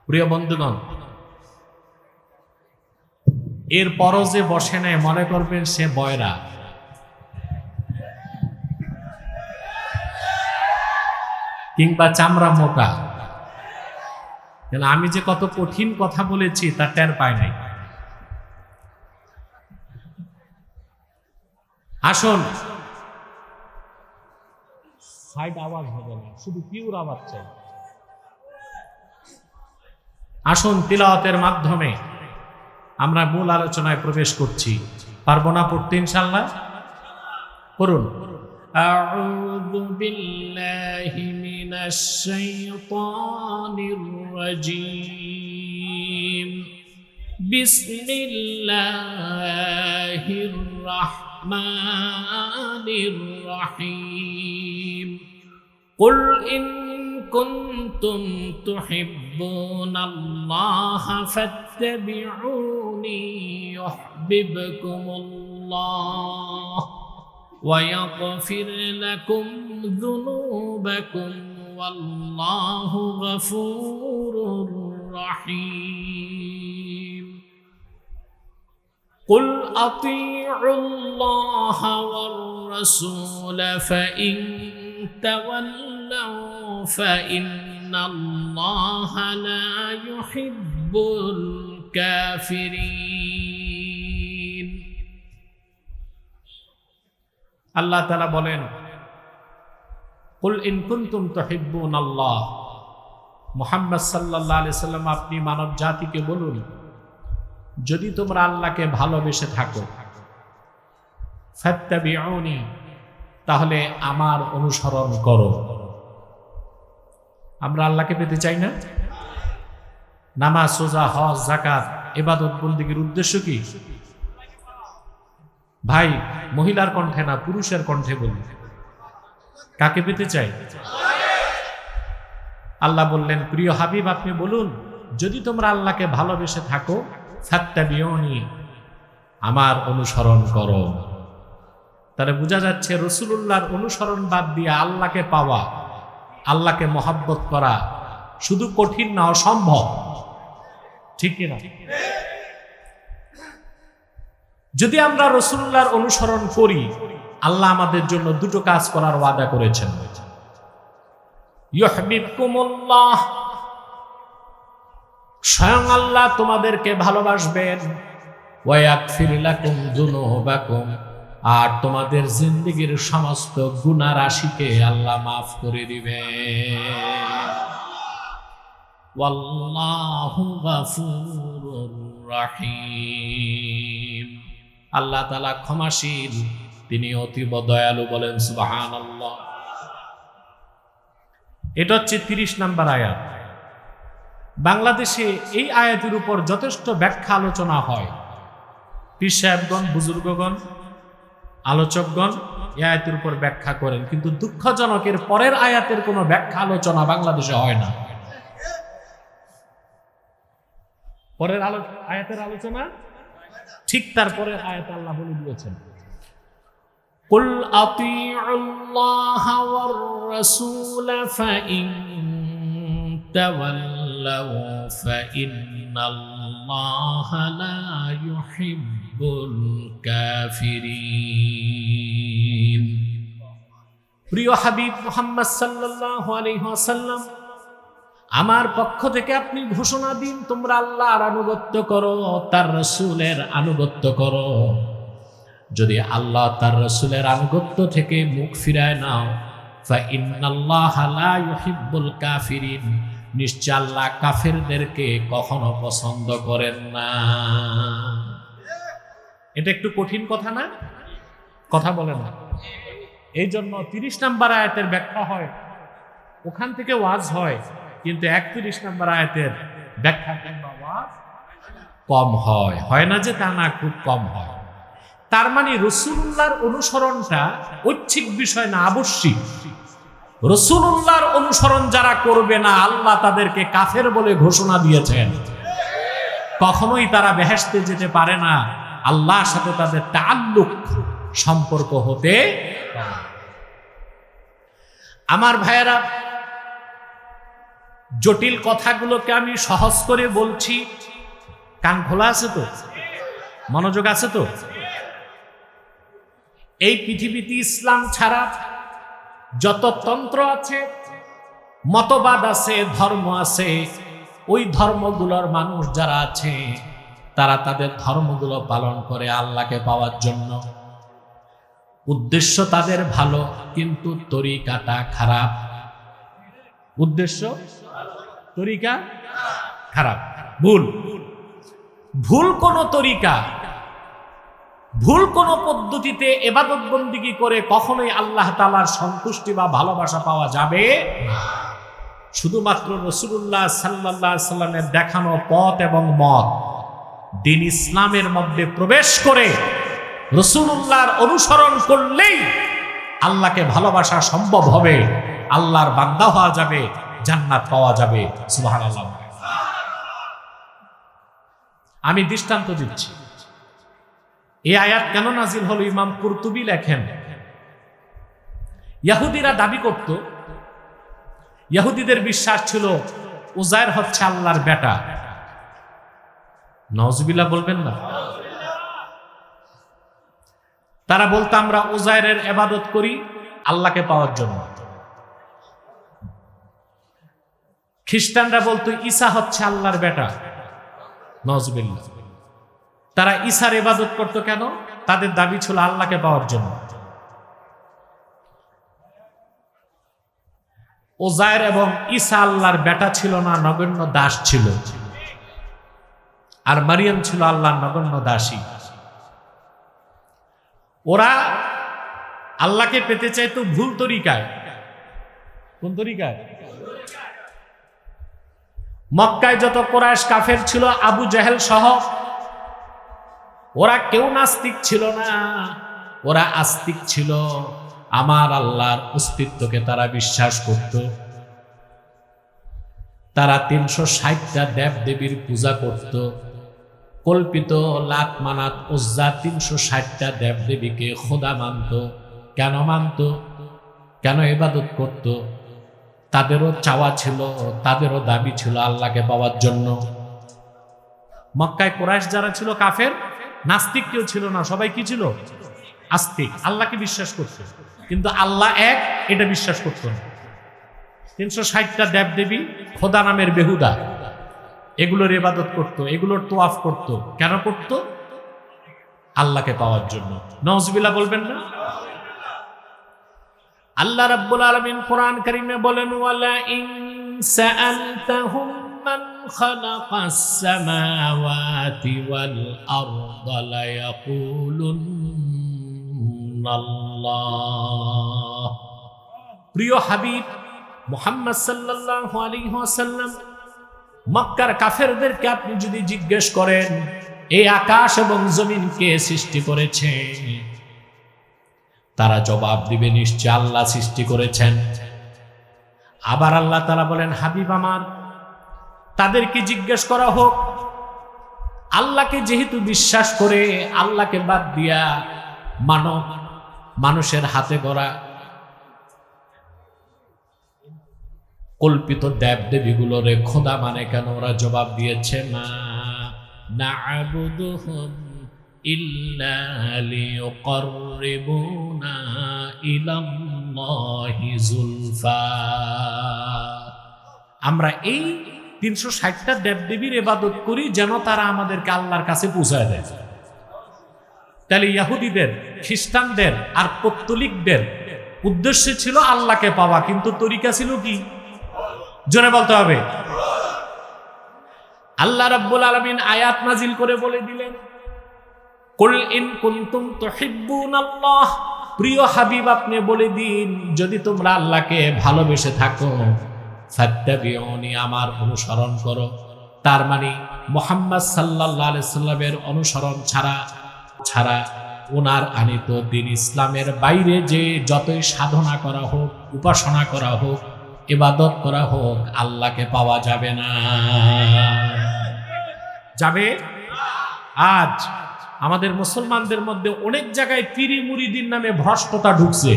[SPEAKER 1] প্রিয় বন্ধুগণ, এরপরও যে বসে নেয় মনে করবেন সে বয়রা। কিংবা চামড়া মোটা। আমি যে কত কঠিন কথা বলেছি তা টের পায় নাই। আসুন, সাইড আওয়াজ হবে না, শুধু পিওর আওয়াজ চাই। আসুন, তিলাওয়াতের মাধ্যমে আমরা মূল আলোচনায় প্রবেশ করছি। পারবো না পড়তে ইনশাআল্লাহ? পড়ুন। আউযু বিল্লাহি মিনাশ শাইতানির রাজীম। বিসমিল্লাহির রাহমানির রহিম। কুল ইন কুনতুম তুহিব্বুনাল্লাহা ফাত্তাবিউনি ইউহিব্বুকুমুল্লাহ ওয়া ইয়াগফির লাকুম যুনুবাকুম ওয়াল্লাহু গফুরুর রহিম। قل أطيعوا الله والرسول فإن تولوا فإن الله لا يحب الكافرين। আল্লাহ তাআলা বলেন, কুল ইন কুনতুম তুহিব্বুনাল্লাহ, মুহাম্মদ সাল্লাল্লাহু আলাইহি সাল্লাম আপনি মানব জাতিকে বলুন, যদি তোমরা আল্লাহকে ভালোবেসে থাকো, ফাত্তাবিউনি, তাহলে আমার অনুসরণ করো। আমরা আল্লাহকে পেতে চাই না? নামাজ, রোজা, হজ, যাকাত, ইবাদত বন্দেগীর উদ্দেশ্য কি? ভাই, মহিলার কণ্ঠে না, পুরুষের কণ্ঠে বলি, কাকে পেতে চাই? আল্লাহ বললেন, প্রিয় হাবিব আপনি বলুন, যদি তোমরা আল্লাহকে ভালোবেসে থাকো, ফাত্তাবিউনি, আমার অনুসরণ করো। তাহলে বোঝা যাচ্ছে রাসূলুল্লাহর অনুসরণ বাদ দিয়ে আল্লাহকে পাওয়া, আল্লাহকে মহব্বত করা শুধু কঠিন না, অসম্ভব। ঠিক কিনা? যদি আমরা রাসূলুল্লাহর অনুসরণ করি, আল্লাহ আমাদের জন্য দুটো কাজ করার ওয়াদা করেছেন। ইউহিব্বুকুমুল্লাহ, স্বয়ং আল্লাহ তোমাদেরকে ভালোবাসবেন। ওয়া ইয়াগফির লাকুম যুনুবাকুম, আর তোমাদের জিন্দেগীর সমস্ত গুনাহ রাশিকে আল্লাহ মাফ করে দিবেন। ওয়াল্লাহু গফুরুর রহিম, আল্লাহ তাআলা ক্ষমাশীল, তিনি অতীব দয়ালু। বলেন সুবহানাল্লাহ। এটা হচ্ছে 30 নম্বর আয়াত। বাংলাদেশে এই আয়াতের উপর যথেষ্ট ব্যাখ্যা আলোচনা হয়। পীর সাহেবগণ, বুজুর্গগণ, আলোচকগণ এই আয়াতের উপর ব্যাখ্যা করেন, কিন্তু দুঃখজনকের পরের আয়াতের কোনো ব্যাখ্যা আলোচনা বাংলাদেশে হয় না। পরের আয়াতের আলোচনা ঠিক তারপরের আয়াত আল্লাহ বলে দিয়েছেন, কুল আতিউল্লাহ ওয়ার রাসূল ফাইন তাওয়াল্লাউ ফাইন্নাল্লাহা লা ইউহিব্বুল কাফিরিন। প্রিয় হাবিব মুহাম্মদ সাল্লাল্লাহু আলাইহি ওয়াসাল্লাম, আমার পক্ষ থেকে আপনি ঘোষণা দিন, তোমরা আল্লাহর আনুগত্য করো, তার রাসূলের আনুগত্য করো। যদি আল্লাহ তার রাসূলের আনুগত্য থেকে মুখ ফিরায় নাও, ফাইন্নাল্লাহা লা ইউহিব্বুল কাফিরিন, নিশ্চয় আল্লাহ কাফেরদেরকে কখনো পছন্দ করেন না। এটা একটু কঠিন কথা না? কথা বলে না। এই জন্য 30 নম্বর আয়াতের ব্যাখ্যা হয়, ওখান থেকে ওয়াজ হয়, কিন্তু 31 নম্বর আয়াতের ব্যাখ্যা কিংবা ওয়াজ কম হয়। হয় না যে তা না, খুব কম হয়। তার মানে রাসূলুল্লাহর অনুসরণটা ঐচ্ছিক বিষয় না, আবশ্যিক। রাসূলুল্লাহর অনুসরণ যারা করবে না, আল্লাহ তাদেরকে কাফের বলে ঘোষণা দিয়েছেন। কখনোই তারা বেহেশতে যেতে পারে না, আল্লাহর সাথে তাদের তাআল্লুক, সম্পর্ক হতে পারে। আমার ভাইয়েরা, জটিল কথাগুলোকে আমি সহজ করে বলছি, কান খোলা আছে তো? মনোযোগ আছে তো? এই পৃথিবীতে ইসলাম ছাড়া যত তন্ত্র আছে, মতবাদ আছে, ধর্ম আছে, ওই ধর্মগুলোর মানুষ যারা আছে, তারা তাদের ধর্মগুলো পালন করে আল্লাহকে পাওয়ার জন্য। উদ্দেশ্য তাদের ভালো, কিন্তু তরিকাটা খারাপ। উদ্দেশ্য, তরিকা খারাপ, ভুল। ভুল কোন তরিকা ভুল কোন পদ্ধতিতে ইবাদত বন্দেগী করে কখনোই আল্লাহ তাআলার সন্তুষ্টি বা ভালোবাসা পাওয়া যাবে না। শুধুমাত্র রাসূলুল্লাহ সাল্লাল্লাহু আলাইহি সাল্লামের দেখানো পথ এবং মত দ্বীন ইসলামের মধ্যে প্রবেশ করে রাসূলুল্লাহর অনুসরণ করলেই আল্লাহকে ভালোবাসা সম্ভব হবে, আল্লাহর বান্দা হওয়া যাবে, জান্নাত পাওয়া যাবে। সুবহানাল্লাহ। আমি দৃষ্টান্ত দিচ্ছি। এই আয়াত কেন নাজিল হলো ইমাম কুরতুবী লেখেন, ইহুদিরা দাবি করত, ইহুদিদের বিশ্বাস ছিল উজাইর হচ্ছে আল্লাহর বেটা। নাউজুবিল্লাহ বলবেন না? তারা বলতো আমরা উজাইরের ইবাদত করি আল্লাহকে পাওয়ার জন্য। খ্রিস্টানরা বলতো ঈসা হচ্ছে আল্লাহর বেটা। নাউজুবিল্লাহ। তারা ঈসার ইবাদত করত কেন? তাদের দাবি ছিল আল্লাহকে পাওয়ার জন্য। উজাইর এবং ঈসা আল্লাহর বেটা ছিল না, নগণ্য দাস ছিল। আর মারিয়াম ছিল আল্লাহর নগণ্য দাসী। ওরা আল্লাহকে পেতে চাইতো ভুল তরিকায়। কোন তরিকায়? মক্কায় যত কুরাইশ কাফের ছিল, আবু জেহেল সহ, ওরা কেউ নাস্তিক ছিল না, ওরা আস্তিক ছিল। আমার আল্লাহর অস্তিত্বকে তারা বিশ্বাস করত। তারা 360টা দেব দেবীর পূজা করত। কল্পিত লাত, মানাত, উজ্জা 360টা দেব দেবীকে খোদা মানত। কেন মানত? কেন ইবাদত করত? তাদেরও চাওয়া ছিল, তাদেরও দাবি ছিল আল্লাহকে পাওয়ার জন্য। মক্কায় কুরাইশ যারা ছিল কাফের, নাস্তিক কেউ ছিল না, সবাই কি ছিল? আস্তিক। আল্লাহকে বিশ্বাস করত, কিন্তু আল্লাহ এক এটা বিশ্বাস করত না। 360টা দেব দেবী, খোদা নামের বেহুদা, এগুলোর ইবাদত করত, এগুলোর তোয়াফ করত। কেন করত? আল্লাহকে পাওয়ার জন্য। নাউজুবিল্লাহ বলবেন না? আল্লাহ রাব্বুল আলামিন কোরআন কারীমে বলেন, ওয়ালা ইন সাআলতাহুম মান খালাকাস সামাওয়াতি ওয়াল আরদা লায়াকুলুন্নাল্লাহ। প্রিয় হাবিব মুহাম্মদ সাল্লাল্লাহু আলাইহি ওয়াসাল্লাম, মক্কার কাফেরদেরকে আপনি যদি জিজ্ঞেস করেন এই আকাশ এবং জমিন কে সৃষ্টি করেছে, তারা জবাব দিবে নিশ্চয় আল্লাহ সৃষ্টি করেছেন। আবার আল্লাহ তাআলা বলেন, হাবিব আমার, তাদেরকে জিজ্ঞেস করা হোক, আল্লাহকে যেহেতু বিশ্বাস করে আল্লাহকে বাদ দিয়া মানুষের হাতে গড়া কল্পিত দেব দেবীগুলোরে খোদা মানে কেন? ওরা জবাব দিয়েছে, মা না'বুদুহুম ইল্লা লিয়ুকাররিবুনা ইলাল্লাহি যুলফা। আমরা এই 360টা দেবদেবীর ইবাদত করি যেন তারা আমাদেরকে আল্লাহর কাছে পৌঁছায় দেয়। তাহলে ইহুদিদের, খ্রিস্টানদের আর পৌত্তলিকদের উদ্দেশ্য ছিল আল্লাহকে পাওয়া, কিন্তু তরিকা ছিল কি? জোরে বলতে হবে। আল্লাহ রাব্বুল আলামিন আয়াত নাজিল করে বলে দিলেন, কুল ইন কুনতুম তুহিব্বুনাল্লাহ, প্রিয় হাবিব আপনি বলে দিন, যদি তোমরা আল্লাহকে ভালোবেসে থাকো, ফাত্তাবিউনি, আমার অনুসরণ করো। তার মানে মুহাম্মদ সাল্লাল্লাহু আলাইহি সাল্লামের অনুসরণ ছাড়া ওনার আনিত দ্বীন ইসলামের বাইরে যে যতই সাধনা করা হোক, উপাসনা করা হোক, ইবাদত করা হোক, আল্লাহকে পাওয়া যাবে না। যাবে? আজ আমাদের মুসলমানদের মধ্যে অনেক জায়গায় পীরি মুরিদির নামে ভ্রষ্টতা ঢুকছে।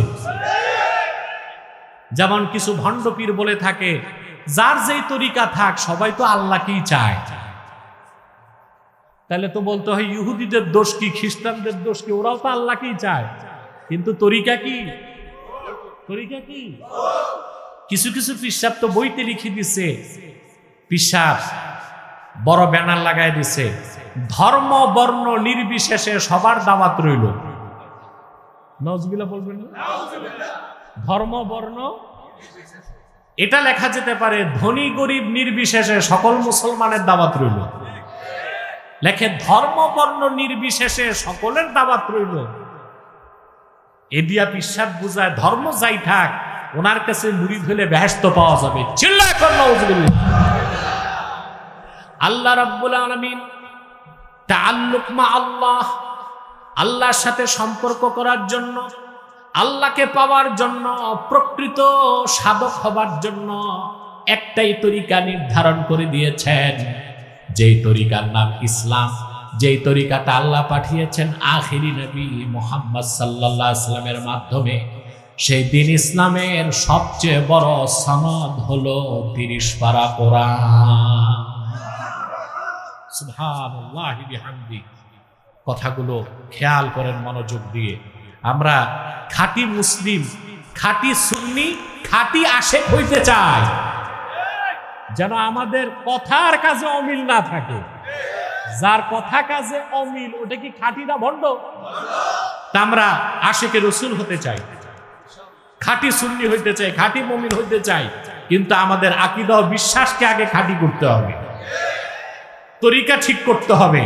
[SPEAKER 1] যেমন কিছু ভণ্ড পীর বলে থাকে, যার যেই তরিকা থাক সবাই তো আল্লাহকেই চায়। তাহলে তো বলতে হয় ইহুদিদের দোষ কি, খ্রিস্টানদের দোষ কি? ওরাও তো আল্লাহকেই চায়, কিন্তু তরিকা কি? তরিকা কি? কিছু কিছু পিসাব তো বইতে লিখে দিছে, পিসাব বড় ব্যানার লাগাই দিছে, ধর্ম বর্ণ নির্বিশেষে সবার দাওয়াত রইল। নাউজুবিল্লাহ বলবেন না? ধর্ম বর্ণ এটা লেখা যেতে পারে, ধনী গরিব নির্বিশেষে সকল মুসলমানের দাওয়াত রইল। লেখে ধর্ম বর্ণ নির্বিশেষে সকলের দাওয়াত রইল। এডিয়া পিসাব বুঝায় ধর্ম যাই থাক, ওনার কাছে মুড়ি ধুলে বেহেশত পাওয়া যাবে। চিল্লায় কর নাউযুবিল্লাহ। আল্লাহ রাব্বুল আলামিন তাআল্লুক মা আল্লাহ, আল্লাহর সাথে সম্পর্ক করার জন্য, আল্লাহকে পাওয়ার জন্য, প্রকৃত সাধক হবার জন্য একটাই তরিকা নির্ধারণ করে দিয়েছেন, যেই তরিকার নাম ইসলাম, যেই তরিকাটা আল্লাহ পাঠিয়েছেন আখিরি নবী মুহাম্মদ সাল্লাল্লাহু আলাইহি ওয়াসাল্লামের মাধ্যমে। সেই দিন ইসলামের সবচেয়ে বড় সনদ হলো 30 পারা কোরআন। সুবহানাল্লাহি বিহামদি। কথাগুলো খেয়াল করেন মনোযোগ দিয়ে। আমরা খাঁটি মুসলিম, খাঁটি সুন্নি, খাঁটি আশেক হইতে চাই, যেন আমাদের কথার কাজে অমিল না থাকে। যার কথা কাজে অমিল, ওটা কি খাঁটি না ভণ্ড? তা আমরা আশেকে রসুল হতে চাই, খাঁটি সুন্নি হইতে চাই, খাঁটি মুমিন হইতে চাই, কিন্তু আমাদের আকীদা ও বিশ্বাসকে আগে খাঁটি করতে হবে, তরিকা ঠিক করতে হবে।